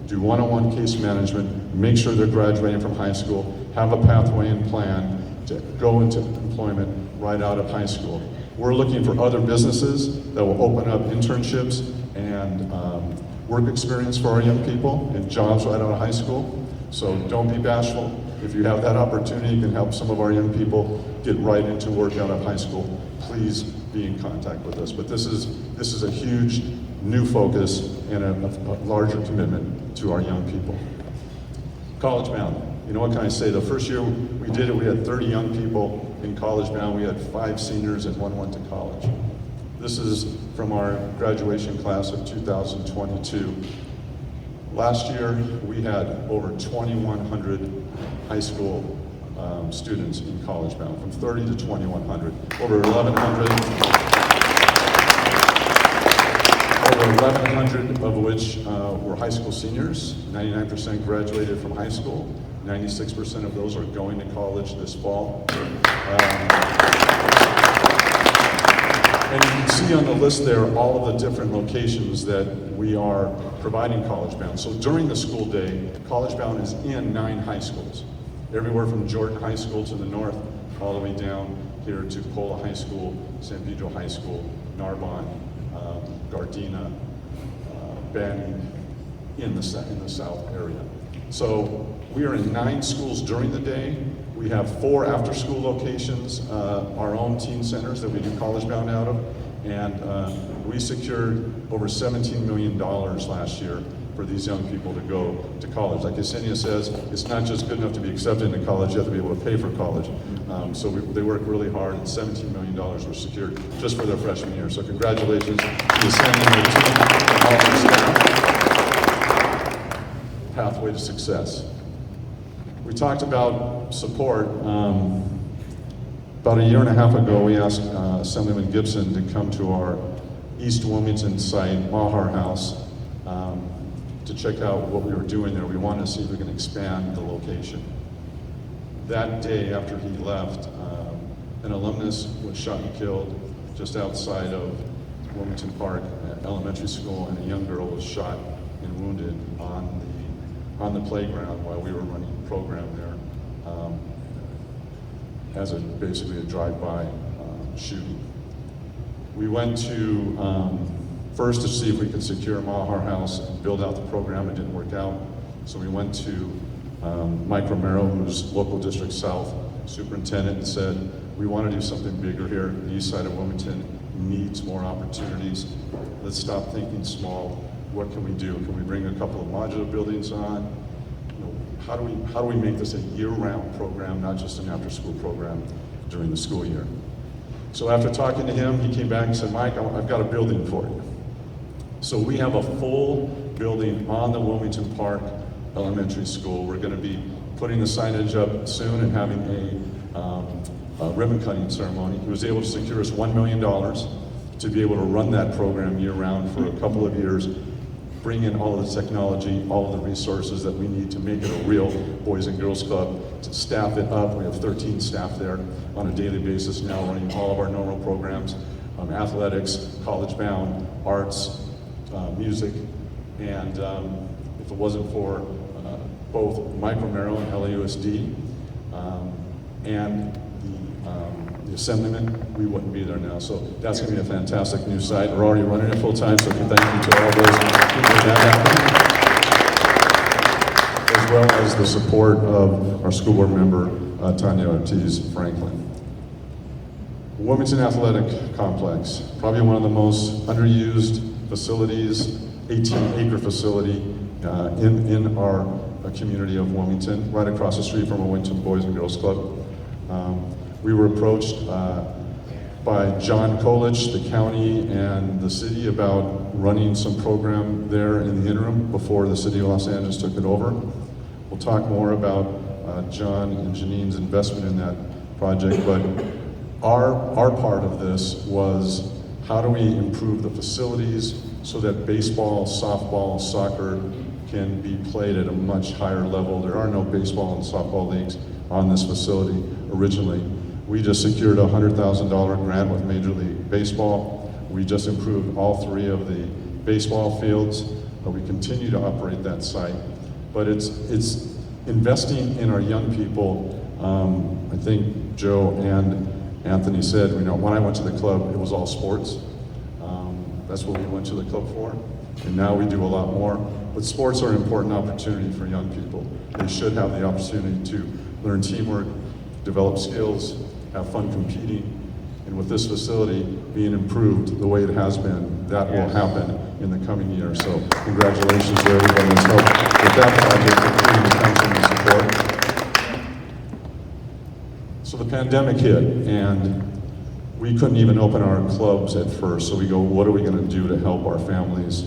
do one-on-one case management, make sure they're graduating from high school, have a pathway and plan to go into employment right out of high school. We're looking for other businesses that will open up internships and work experience for our young people and jobs right out of high school. So don't be bashful. If you have that opportunity, you can help some of our young people get right into work out of high school. Please be in contact with us. But this is a huge new focus and a larger commitment to our young people. College bound. You know, what can I say? The first year we did it, we had 30 young people in college bound. We had 5 seniors and 1 went to college. This is from our graduation class of 2022. Last year, we had over 2,100 high school students in college bound, from 30 to 2,100. Over 1,100 of which were high school seniors. 99% graduated from high school. 96% of those are going to college this fall. And you can see on the list there all of the different locations that we are providing college bound. So during the school day, college bound is in 9 high schools. Everywhere from Jordan High School to the north, all the way down here to Colich High School, San Pedro High School, Narbonne, Gardena, Banning, in the south area. So we are in 9 schools during the day. We have 4 after-school locations, our own teen centers that we do college bound out of, and we secured over $17 million last year for these young people to go to college. Like Yesenia says, it's not just good enough to be accepted into college, you have to be able to pay for college. So they work really hard, and $17 million were secured just for their freshman year. So congratulations to Yesenia and the team and all of the staff. Pathway to success. We talked about support. About a year and a half ago, we asked Assemblyman Gibson to come to our East Wilmington site, Maher House, to check out what we were doing there. We wanted to see if we can expand the location. That day after he left, an alumnus was shot and killed just outside of Wilmington Park Elementary School, and a young girl was shot and wounded on the playground while we were running a program there, as basically a drive-by shooting. We went to first to see if we could secure Maher House and build out the program. It didn't work out, so we went to Mike Romero, who's local district south superintendent, and said, we want to do something bigger here. The east side of Wilmington needs more opportunities. Let's stop thinking small. What can we do? Can we bring a couple of modular buildings on? You know, how do we make this a year-round program, not just an after-school program during the school year? So after talking to him, he came back and said, Mike, I've got a building for you. So we have a full building on the Wilmington Park Elementary School. We're going to be putting the signage up soon and having a ribbon cutting ceremony. He was able to secure us $1 million to be able to run that program year-round for a couple of years, bring in all of the technology, all of the resources that we need to make it a real Boys and Girls Club, to staff it up. We have 13 staff there on a daily basis now, running all of our normal programs, athletics, college-bound, arts, music, and if it wasn't for both Mike Romero and LAUSD and the Assemblyman, we wouldn't be there now. So that's going to be a fantastic new site. We're already running it full time, so thank you to all those who made that happen, as well as the support of our school board member, Tanya Ortiz Franklin. Wilmington Athletic Complex, probably one of the most underused facilities, 18-acre facility in our community of Wilmington, right across the street from our Wilmington Boys and Girls Club. We were approached by John Colich, the county and the city, about running some program there in the interim before the city of Los Angeles took it over. We'll talk more about John and Janine's investment in that project, but our part of this was, how do we improve the facilities so that baseball, softball, soccer can be played at a much higher level. There are no baseball and softball leagues on this facility originally. We just secured a $100,000 grant with Major League Baseball. We just improved all 3 of the baseball fields. We continue to operate that site. But it's investing in our young people. I think Joe and Anthony said, when I went to the club, it was all sports. That's what we went to the club for. And now we do a lot more. But sports are an important opportunity for young people. They should have the opportunity to learn teamwork, develop skills, have fun competing. And with this facility being improved the way it has been, that will happen in the coming year. So congratulations to everybody that's helped with that project, including the council and support. So the pandemic hit, and we couldn't even open our clubs at first. So we go, what are we going to do to help our families?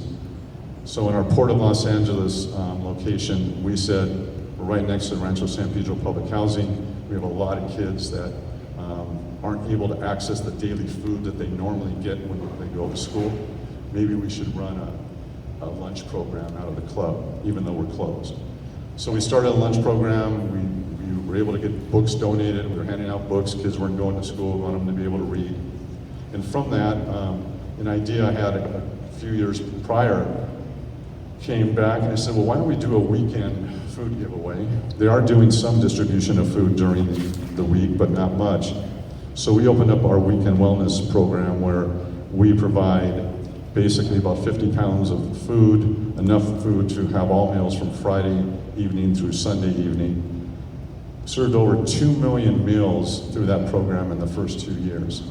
So in our Port of Los Angeles location, we said, we're right next to Rancho San Pedro Public Housing. We have a lot of kids that aren't able to access the daily food that they normally get when they go to school. Maybe we should run a lunch program out of the club, even though we're closed. So we started a lunch program. We were able to get books donated. We were handing out books. Kids weren't going to school. We wanted them to be able to read. And from that, an idea I had a few years prior came back, and I said, well, why don't we do a weekend food giveaway? They are doing some distribution of food during the week, but not much. So we opened up our weekend wellness program, where we provide basically about 50 pounds of food, enough food to have all meals from Friday evening through Sunday evening. Served over 2 million meals through that program in the first 2 years.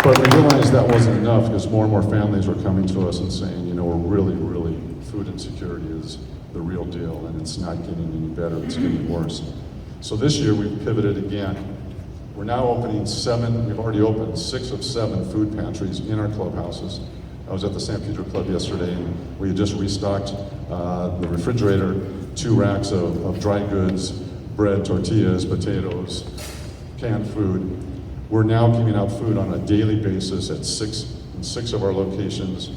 But we realized that wasn't enough, because more and more families were coming to us and saying, we're really, food insecurity is the real deal, and it's not getting any better, it's getting worse. So this year we've pivoted again. We're now opening we've already opened 6 of 7 food pantries in our clubhouses. I was at the San Pedro Club yesterday, and we had just restocked the refrigerator, 2 racks of dry goods, bread, tortillas, potatoes, canned food. We're now giving out food on a daily basis at 6 of our locations.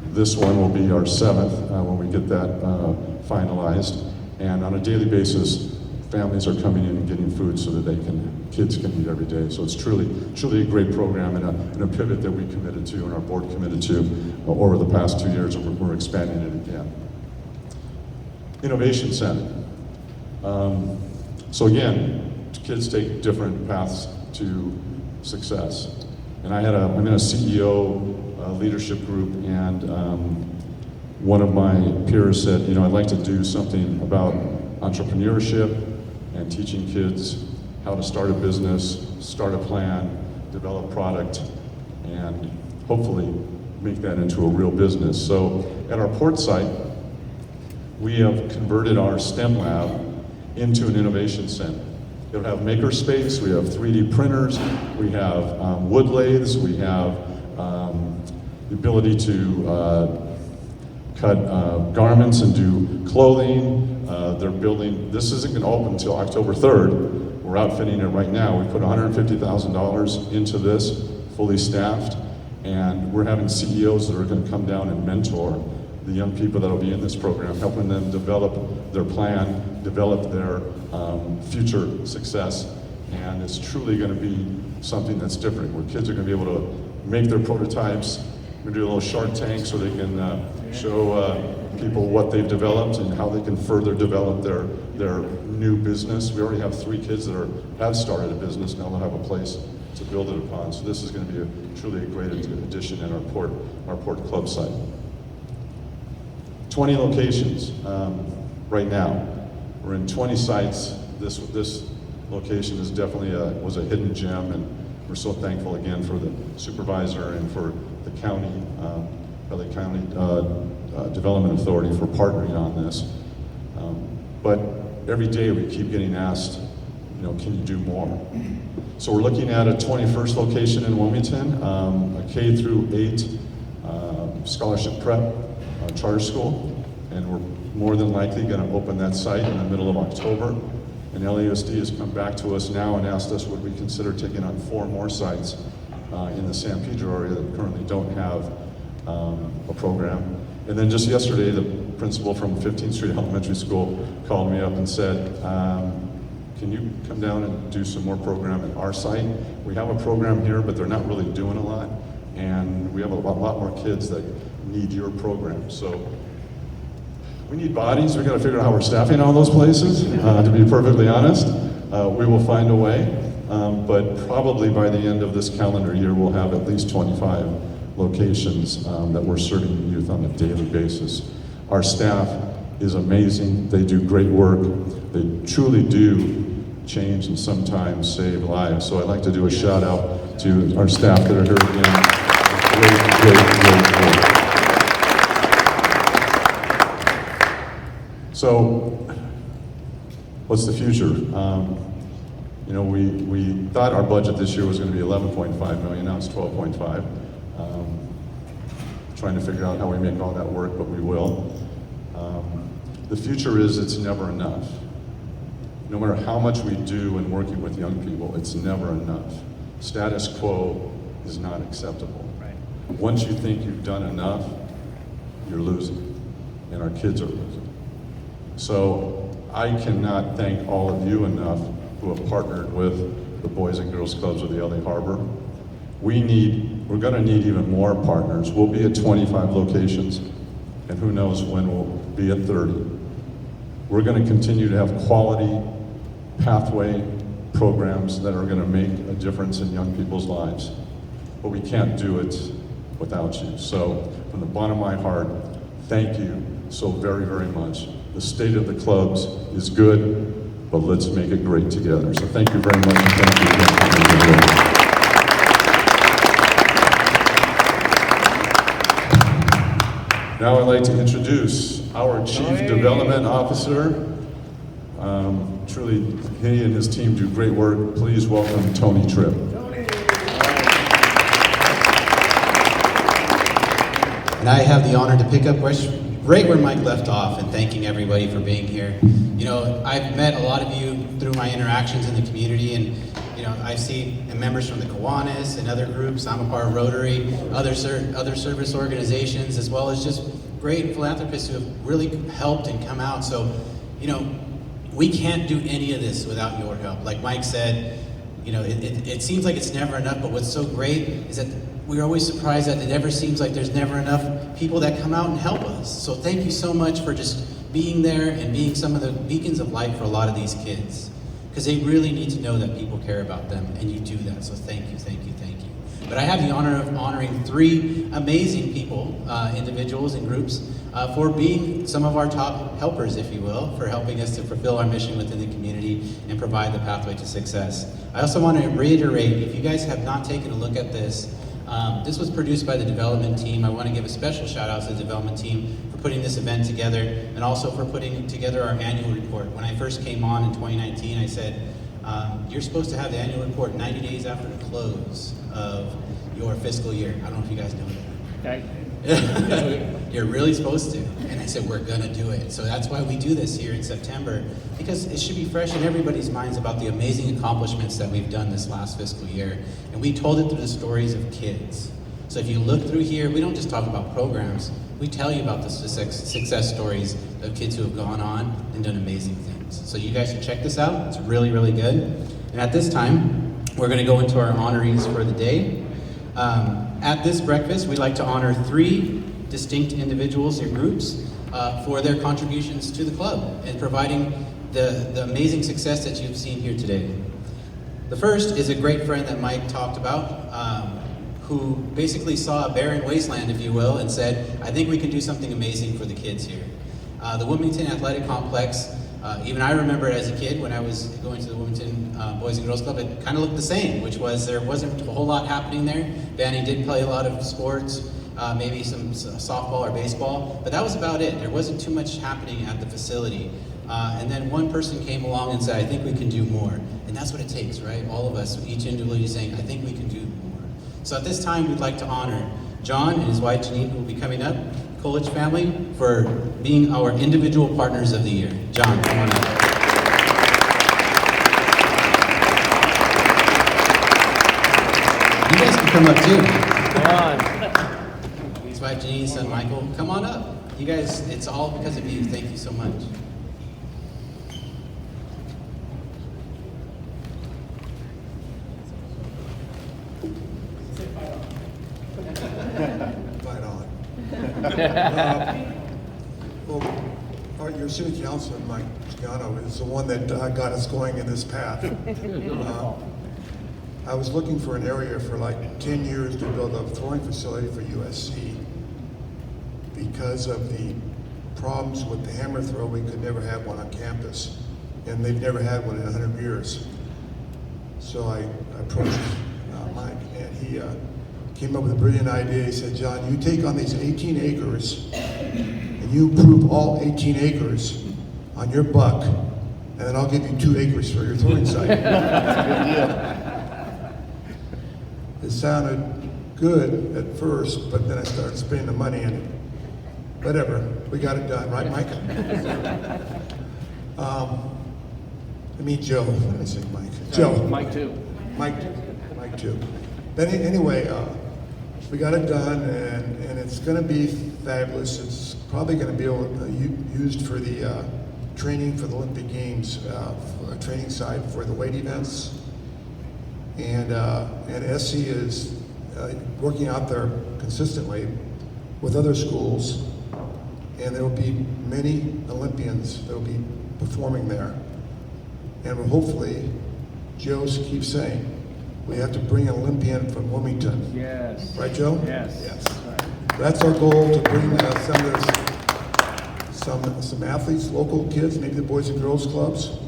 This one will be our 7th when we get that finalized. And on a daily basis, families are coming in and getting food so that kids can eat every day. So it's truly a great program, and a pivot that we committed to and our board committed to over the past 2 years, and we're expanding it again. Innovation Center. So again, kids take different paths to success. And I'm in a CEO leadership group, and one of my peers said, I'd like to do something about entrepreneurship and teaching kids how to start a business, start a plan, develop product, and hopefully make that into a real business. So at our port site, we have converted our STEM lab into an innovation center. It'll have maker space, we have 3D printers, we have wood lathes, we have the ability to cut garments and do clothing, They're building, this isn't going to open until October 3rd. We're outfitting it right now. We put $150,000 into this, fully staffed, and we're having CEOs that are going to come down and mentor the young people that will be in this program, helping them develop their plan, develop their future success. And it's truly going to be something that's different, where kids are going to be able to make their prototypes. We're going to do a little Shark Tank so they can show people what they've developed and how they can further develop their new business. We already have 3 kids that have started a business. Now they'll have a place to build it upon. So this is going to be truly a great addition in our Port Club site. 20 locations right now. We're in 20 sites. This location is definitely was a hidden gem, and we're so thankful again for the supervisor and for the county, LA County Development Authority for partnering on this. But every day we keep getting asked, can you do more? So we're looking at a 21st location in Wilmington, a K through 8 scholarship prep charter school, and we're more than likely going to open that site in the middle of October. And LAUSD has come back to us now and asked us would we consider taking on 4 more sites in the San Pedro area that currently don't have a program. And then just yesterday, the principal from 15th Street Elementary School called me up and said, can you come down and do some more program at our site? We have a program here, but they're not really doing a lot. And we have a lot more kids that need your program. So we need bodies. We've got to figure out how we're staffing all those places, to be perfectly honest. We will find a way, but probably by the end of this calendar year, we'll have at least 25 locations that we're serving youth on a daily basis. Our staff is amazing. They do great work. They truly do change and sometimes save lives. So I'd like to do a shout out to our staff that are here again. Great work. So, what's the future? We thought our budget this year was going to be 11.5 million. Now it's 12.5. Trying to figure out how we make all that work, but we will. The future is it's never enough. No matter how much we do in working with young people, it's never enough. Status quo is not acceptable. Right. Once you think you've done enough, you're losing, and our kids are losing. So I cannot thank all of you enough who have partnered with the Boys and Girls Clubs of the LA Harbor. We're going to need even more partners. We'll be at 25 locations, and who knows when we'll be at 30. We're going to continue to have quality pathway programs that are going to make a difference in young people's lives. But we can't do it without you. So from the bottom of my heart, thank you so very, very much. The state of the clubs is good, but let's make it great together. So thank you very much, and thank you again for being here. Now I'd like to introduce our Chief Development Officer. Truly, he and his team do great work. Please welcome Toni Tripp. And I have the honor to pick up right where Mike left off, and thanking everybody for being here. I've met a lot of you through my interactions in the community, and I see members from the Kiwanis and other groups. I'm a part of Rotary, other service organizations, as well as just great philanthropists who have really helped and come out. So, we can't do any of this without your help. Like Mike said, it seems like it's never enough, but what's so great is that we're always surprised that it never seems like there's never enough people that come out and help us. So thank you so much for just being there and being some of the beacons of light for a lot of these kids. Because they really need to know that people care about them, and you do that. So thank you, thank you, thank you. But I have the honor of honoring 3 amazing people, individuals and groups, for being some of our top helpers, if you will, for helping us to fulfill our mission within the community and provide the pathway to success. I also want to reiterate, if you guys have not taken a look at this, this was produced by the development team. I want to give a special shout out to the development team for putting this event together, and also for putting together our annual report. When I first came on in 2019, I said, you're supposed to have the annual report 90 days after the close of your fiscal year. I don't know if you guys know that. You're really supposed to. And I said, we're gonna do it. So that's why we do this here in September, because it should be fresh in everybody's minds about the amazing accomplishments that we've done this last fiscal year. And we told it through the stories of kids. So if you look through here, we don't just talk about programs, we tell you about the success stories of kids who have gone on and done amazing things. So you guys should check this out, it's really, really good. And at this time, we're gonna go into our honorees for the day. At this breakfast, we'd like to honor 3 distinct individuals or groups for their contributions to the club and providing the amazing success that you've seen here today. The first is a great friend that Mike talked about, who basically saw a barren wasteland, if you will, and said, I think we can do something amazing for the kids here. The Wilmington Athletic Complex, even I remember it as a kid when I was going to the Wilmington Boys and Girls Club, it kind of looked the same, which was there wasn't a whole lot happening there. Banning did play a lot of sports, maybe some softball or baseball, but that was about it. There wasn't too much happening at the facility. And then one person came along and said, I think we can do more. And that's what it takes, right? All of us, each individually saying, I think we can do more. So at this time, we'd like to honor John and his wife Janine, who will be coming up, Colich family, for being our individual partners of the year. John, come on up. You guys can come up too. Come on. His wife Janine, son Michael, come on up. You guys, it's all because of you. Thank you so much. Your city councilman, Mike Buscaino, is the one that got us going in this path. I was looking for an area for like 10 years to build a throwing facility for USC. Because of the problems with the hammer throw, we could never have one on campus. And they've never had one in 100 years. So I approached Mike, and he came up with a brilliant idea. He said, John, you take on these 18 acres, and you prove all 18 acres on your buck, and then I'll give you 2 acres for your throwing site. It sounded good at first, but then I started spending the money, and whatever, we got it done, right, Mike? I mean Joe, what did I say, Mike? Joe. Mike too. Mike too. But anyway, we got it done, and it's going to be fabulous. It's probably going to be used for the training for the Olympic Games, for a training site for the weight events. And SC is working out there consistently with other schools, and there will be many Olympians that will be performing there. And we'll hopefully, Joe keeps saying, we have to bring an Olympian from Wilmington. Yes. Right, Joe? Yes. Yes. Right. That's our goal, to bring some athletes, local kids, maybe the Boys and Girls Clubs.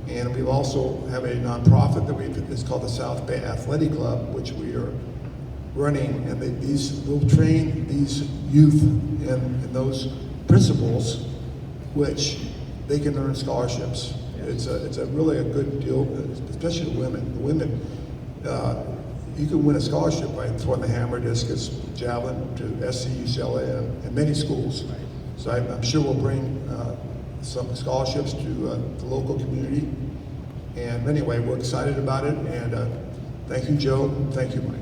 And we also have a nonprofit that it's called the South Bay Athletic Club, which we are running. And we'll train these youth in those principles, which they can earn scholarships. It's a really a good deal, especially the women. The women, you can win a scholarship by throwing the hammer, discus, javelin to SC, UCLA, and many schools. So I'm sure we'll bring some scholarships to the local community. And anyway, we're excited about it. And thank you, Joe. Thank you, Mike.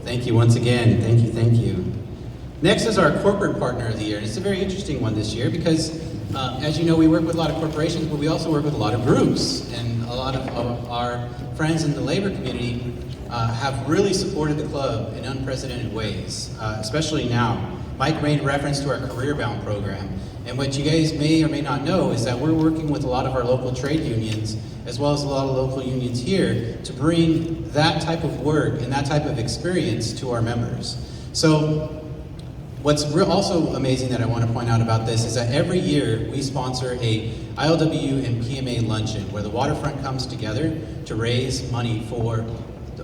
Thank you once again. Thank you. Next is our corporate partner of the year. And it's a very interesting one this year because, as you know, we work with a lot of corporations, but we also work with a lot of groups. And a lot of our friends in the labor community have really supported the club in unprecedented ways, especially now. Mike made reference to our Career Bound program. And what you guys may or may not know is that we're working with a lot of our local trade unions, as well as a lot of local unions here, to bring that type of work and that type of experience to our members. So what's also amazing that I want to point out about this is that every year we sponsor a ILWU and PMA luncheon where the waterfront comes together to raise money for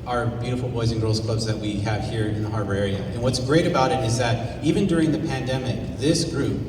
our beautiful Boys and Girls Clubs that we have here in the Harbor area. And what's great about it is that even during the pandemic, this group,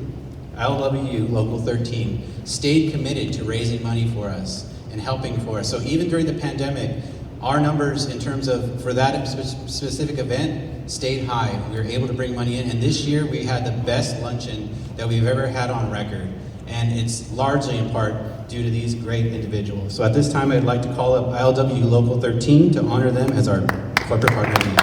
ILWU Local 13, stayed committed to raising money for us and helping for us. So even during the pandemic, our numbers in terms of, for that specific event, stayed high. We were able to bring money in, and this year we had the best luncheon that we've ever had on record. And it's largely in part due to these great individuals. So at this time, I'd like to call up ILWU Local 13 to honor them as our corporate partner of the year.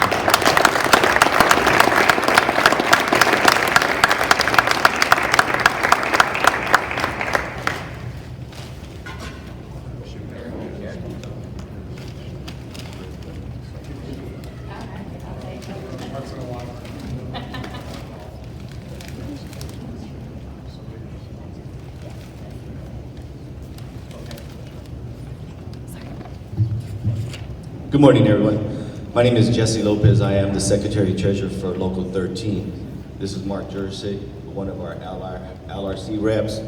Good morning, everyone. My name is Jesse Lopez. I am the Secretary Treasurer for Local 13. This is Mark Jersey, one of our LRC reps,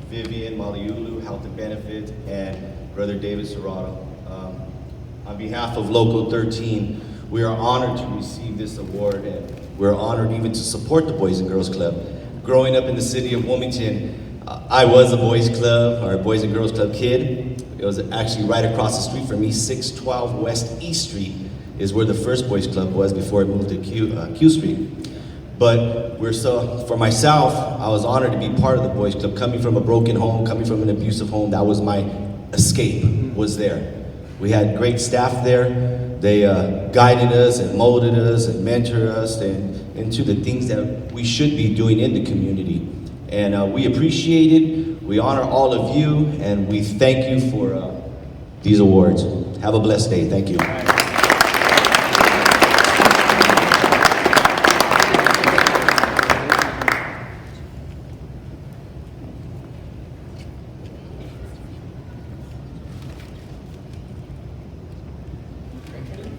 Vivian Maliulu, Health and Benefit, and Brother David Serrato. On behalf of Local 13, we are honored to receive this award, and we're honored even to support the Boys and Girls Club. Growing up in the city of Wilmington, I was a Boys Club, or a Boys and Girls Club kid. It was actually right across the street from me, 612 West East Street is where the first Boys Club was before it moved to Q Street. But for myself, I was honored to be part of the Boys Club, coming from a broken home, coming from an abusive home. That was my escape, was there. We had great staff there. They guided us and molded us and mentored us into the things that we should be doing in the community. And we appreciate it. We honor all of you, and we thank you for these awards. Have a blessed day. Thank you.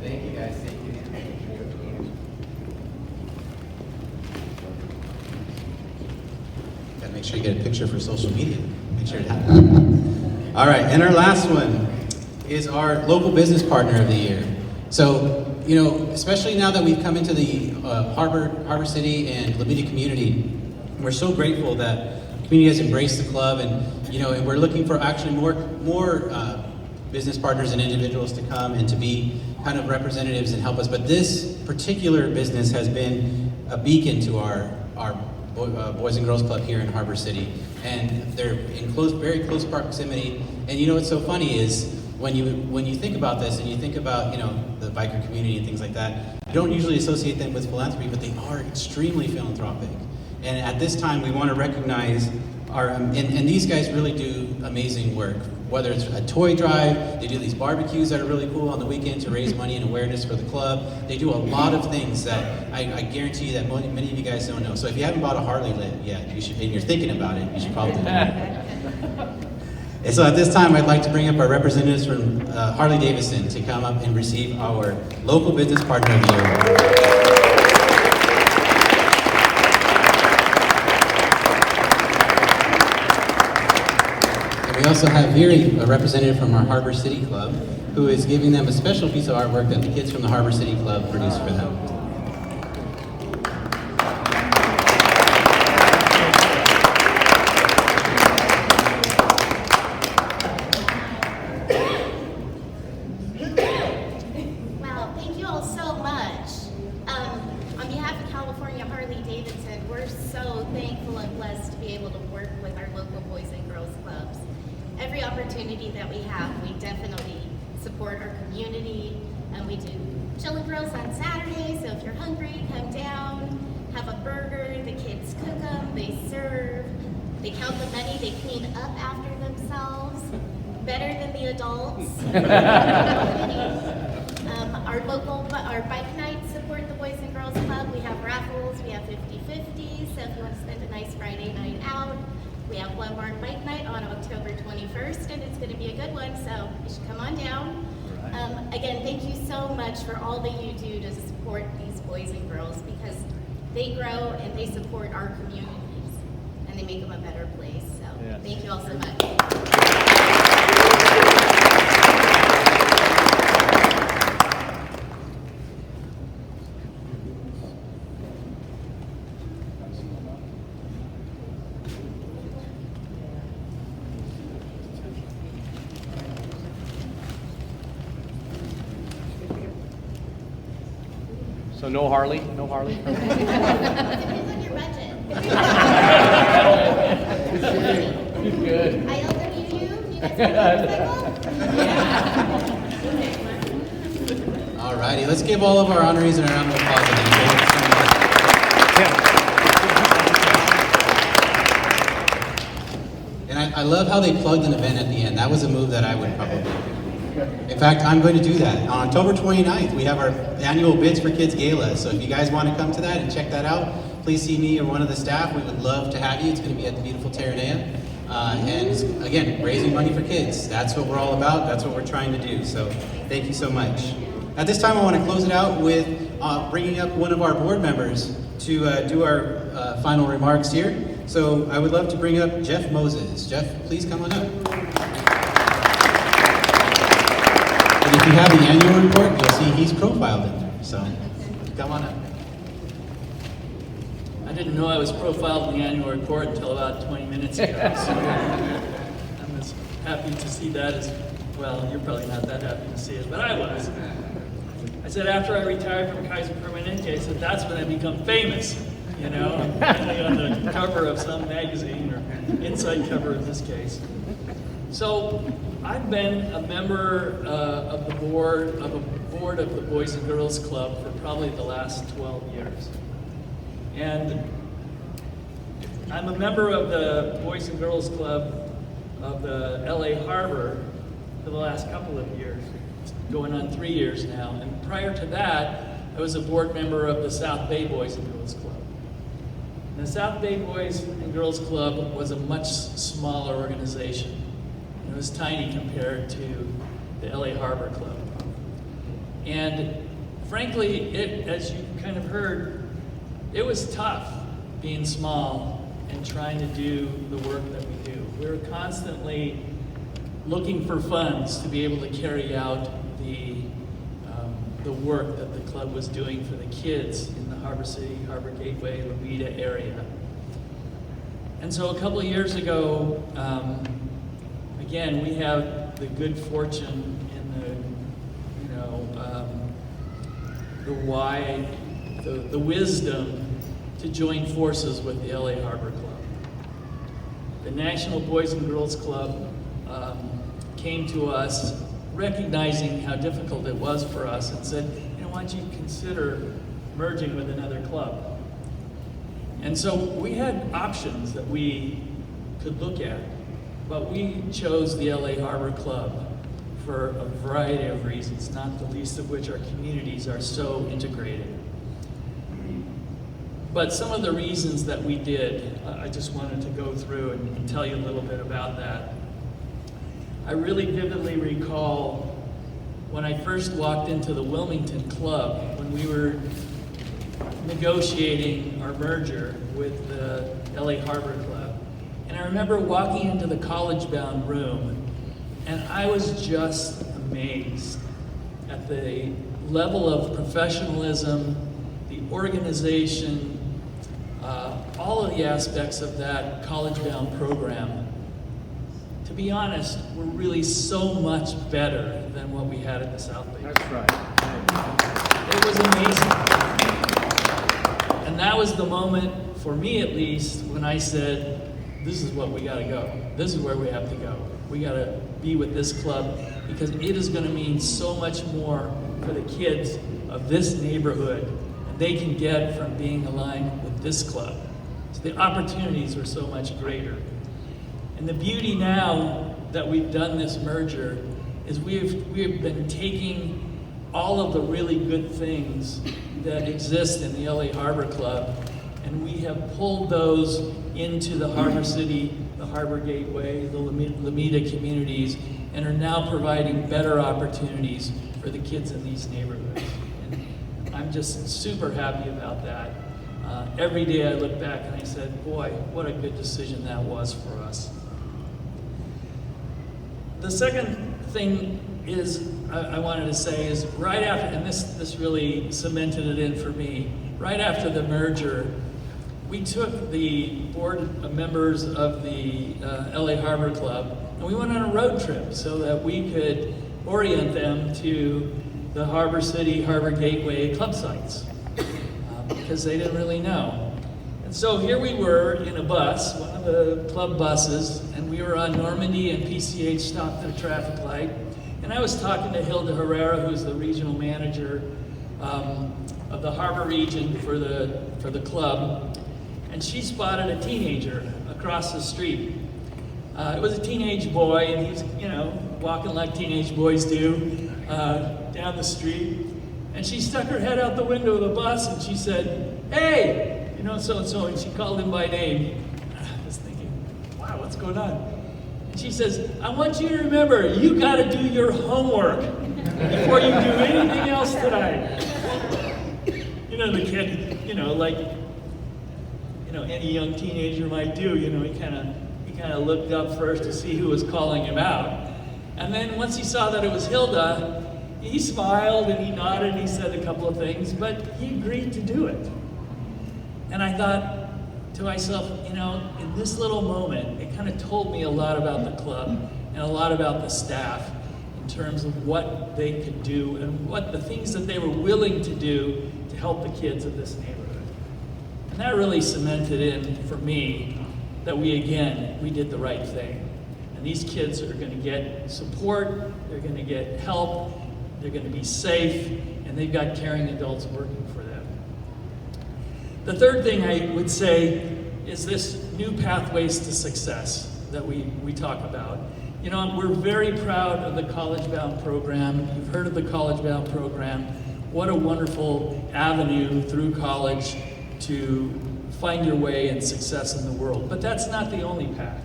Thank you, guys. Thank you. Gotta make sure you get a picture for social media. Make sure it happens. All right, and our last one is our local business partner of the year. So, especially now that we've come into the Harbor City and Lomita community, we're so grateful that the community has embraced the club, and and we're looking for actually more business partners and individuals to come and to be kind of representatives and help us. But this particular business has been a beacon to our Boys and Girls Club here in Harbor City, and they're in very close proximity. And what's so funny is when you think about this and you think about the biker community and things like that, you don't usually associate them with philanthropy, but they are extremely philanthropic. And at this time, we want to recognize our and these guys really do amazing work. Whether it's a toy drive, they do these barbecues that are really cool on the weekend to raise money and awareness for the club. They do a lot of things that I guarantee you that many of you guys don't know. So if you haven't bought a Harley yet, you should, and you're thinking about it, you should probably do it. And so at this time, I'd like to bring up our representatives from Harley Davidson to come up and receive our Local Business Partner of the Year award. We also have Viri, a representative from our Harbor City Club, who is giving them a special piece of artwork that the kids from the Harbor City Club produced for them. Wow, thank you all so much. On behalf of California Harley Davidson, we're so thankful and blessed to be able to work with our local Boys and Girls Clubs. Every opportunity that we have, we definitely support our community, and we do chill and grills on Saturday, so if you're hungry, come down, have a burger, the kids cook them, they serve, they count the money, they clean up after themselves, better than the adults. Our bike nights support the Boys and Girls Club. We have raffles, we have 50-50, so if you want to spend a nice Friday night out, we have one more bike night on October 21st, and it's going to be a good one, so you should come on down. Again, thank you so much for all that you do to support these boys and girls, because they grow and they support our communities, and they make them a better place. So thank you all so much. So no Harley? No Harley? Depends on your budget. Good. ILWU, you guys have a motorcycle? All righty, let's give all of our honorees a round of applause. Thank you so much. And I love how they plugged an event at the end. That was a move that I would probably do. In fact, I'm going to do that. On October 29th, we have our annual Bids for Kids Gala. So if you guys want to come to that and check that out, please see me or one of the staff. We would love to have you. It's going to be at the beautiful Terranea. And again, raising money for kids. That's what we're all about. That's what we're trying to do. So thank you so much. At this time, I want to close it out with bringing up one of our board members to do our final remarks here. So I would love to bring up Jeff Moses. Jeff, please come on up. And if you have the annual report, you'll see he's profiled in there. So come on up. I didn't know I was profiled in the annual report until about 20 minutes ago. So I'm as happy to see that as well. You're probably not that happy to see it, but I was. I said after I retired from Kaiser Permanente, I said that's when I become famous. You know, I'm finally on the cover of some magazine, or inside cover in this case. So I've been a member of the board of the Boys and Girls Club for probably the last 12 years. And I'm a member of the Boys and Girls Club of the LA Harbor for the last couple of years, going on 3 years now. And prior to that, I was a board member of the South Bay Boys and Girls Club. And the South Bay Boys and Girls Club was a much smaller organization. It was tiny compared to the LA Harbor Club. And frankly, as you kind of heard, it was tough being small and trying to do the work that we do. We were constantly looking for funds to be able to carry out the work that the club was doing for the kids in the Harbor City, Harbor Gateway, Lomita area. And so a couple of years ago, again, we have the good fortune and the wisdom to join forces with the LA Harbor Club. The National Boys and Girls Club came to us recognizing how difficult it was for us and said, why don't you consider merging with another club? And so we had options that we could look at, but we chose the LA Harbor Club for a variety of reasons, not the least of which our communities are so integrated. But some of the reasons that we did, I just wanted to go through and tell you a little bit about that. I really vividly recall when I first walked into the Wilmington Club, when we were negotiating our merger with the LA Harbor Club. And I remember walking into the college-bound room, and I was just amazed at the level of professionalism, the organization, all of the aspects of that college-bound program. To be honest, were really so much better than what we had at the South Bay. That's right. It was amazing. And that was the moment, for me at least, when I said, this is what we gotta go. This is where we have to go. We gotta be with this club because it is gonna mean so much more for the kids of this neighborhood than they can get from being aligned with this club. So the opportunities are so much greater. And the beauty now that we've done this merger is we've been taking all of the really good things that exist in the LA Harbor Club, and we have pulled those into the Harbor City, the Harbor Gateway, the Lomita communities, and are now providing better opportunities for the kids in these neighborhoods. And I'm just super happy about that. Every day I look back and I said, boy, what a good decision that was for us. The second thing is I wanted to say is right after, and this really cemented it in for me, right after the merger, we took the board members of the LA Harbor Club and we went on a road trip so that we could orient them to the Harbor City, Harbor Gateway club sites. because they didn't really know. And so here we were in a bus, one of the club buses, and we were on Normandy and PCH stopped at a traffic light. And I was talking to Hilda Herrera, who's the regional manager of the Harbor region for the club, and she spotted a teenager across the street. It was a teenage boy, and he's, walking like teenage boys do down the street. And she stuck her head out the window of the bus and she said, "Hey, so-and-so," and she called him by name. I was thinking, wow, what's going on? And she says, "I want you to remember, you gotta do your homework before you do anything else tonight." The kid, like any young teenager might do, he kind of looked up first to see who was calling him out. And then once he saw that it was Hilda, he smiled and he nodded and he said a couple of things, but he agreed to do it. And I thought to myself, in this little moment, it kind of told me a lot about the club and a lot about the staff in terms of what they could do and what the things that they were willing to do to help the kids of this neighborhood. And that really cemented in for me that we did the right thing. And these kids are going to get support, they're going to get help, they're going to be safe, and they've got caring adults working for them. The third thing I would say is this new pathways to success that we talk about. We're very proud of the College Bound program. You've heard of the College Bound program. What a wonderful avenue through college to find your way and success in the world. But that's not the only path.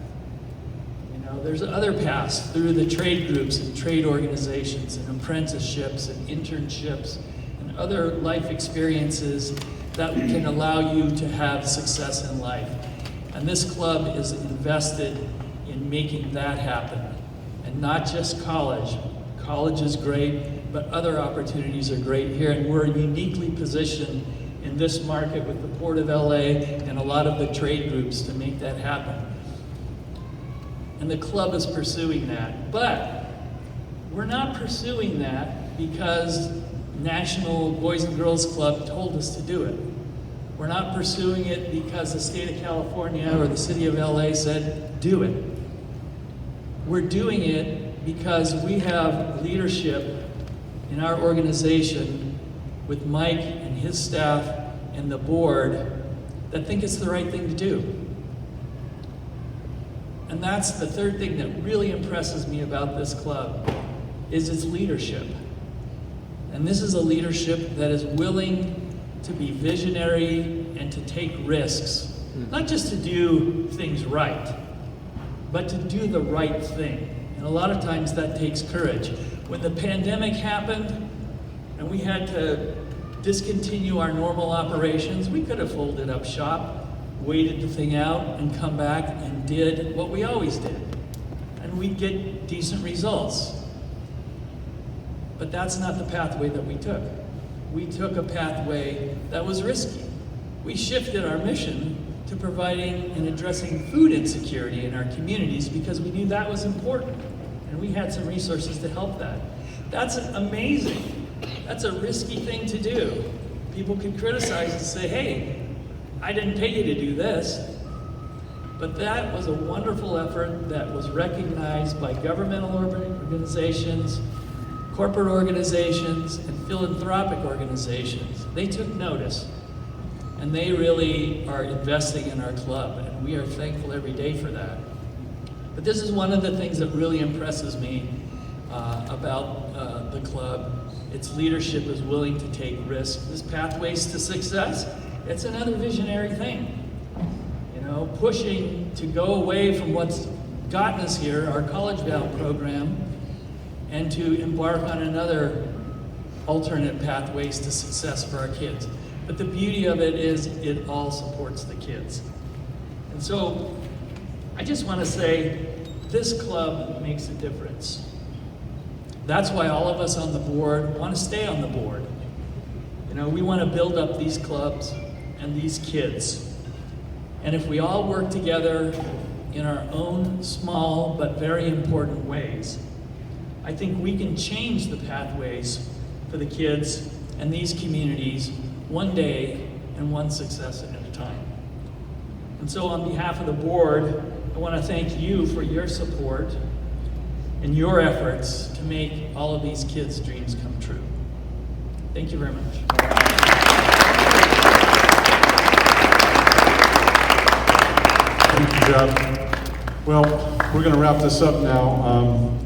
There's other paths through the trade groups and trade organizations and apprenticeships and internships and other life experiences that can allow you to have success in life. And this club is invested in making that happen. And not just college. College is great, but other opportunities are great here, and we're uniquely positioned in this market with the Port of LA and a lot of the trade groups to make that happen. And the club is pursuing that. But we're not pursuing that because National Boys and Girls Club told us to do it. We're not pursuing it because the state of California or the city of LA said, do it. We're doing it because we have leadership in our organization with Mike and his staff and the board that think it's the right thing to do. And that's the third thing that really impresses me about this club, is its leadership. And this is a leadership that is willing to be visionary and to take risks, not just to do things right, but to do the right thing. And a lot of times that takes courage. When the pandemic happened and we had to discontinue our normal operations, we could have folded up shop, waited the thing out, and come back and did what we always did. And we'd get decent results. But that's not the pathway that we took. We took a pathway that was risky. We shifted our mission to providing and addressing food insecurity in our communities because we knew that was important. And we had some resources to help that. That's amazing. That's a risky thing to do. People can criticize and say, hey, I didn't pay you to do this. But that was a wonderful effort that was recognized by governmental organizations, corporate organizations, and philanthropic organizations. They took notice, and they really are investing in our club, and we are thankful every day for that. But this is one of the things that really impresses me about the club. Its leadership is willing to take risks. This Pathways to Success, it's another visionary thing. Pushing to go away from what's gotten us here, our College Bound program, and to embark on another alternate pathways to success for our kids. But the beauty of it is it all supports the kids. And so I just want to say this club makes a difference. That's why all of us on the board want to stay on the board. We want to build up these clubs and these kids. And if we all work together in our own small but very important ways, I think we can change the pathways for the kids and these communities one day, and one success at a time. And so on behalf of the board, I want to thank you for your support and your efforts to make all of these kids' dreams come true. Thank you very much. Thank you, Jeff. Well, we're going to wrap this up now.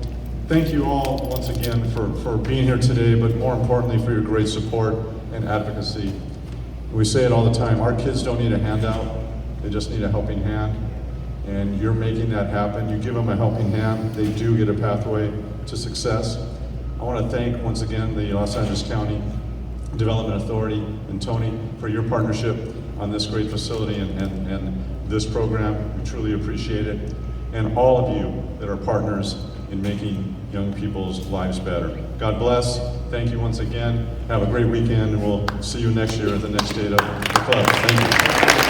Thank you all once again for being here today, but more importantly for your great support and advocacy. We say it all the time, our kids don't need a handout, they just need a helping hand. And you're making that happen. You give them a helping hand, they do get a pathway to success. I want to thank once again the Los Angeles County Development Authority and Toni for your partnership on this great facility and this program. We truly appreciate it. And all of you that are partners in making young people's lives better. God bless. Thank you once again. Have a great weekend, and we'll see you next year at the next date of the club. Thank you.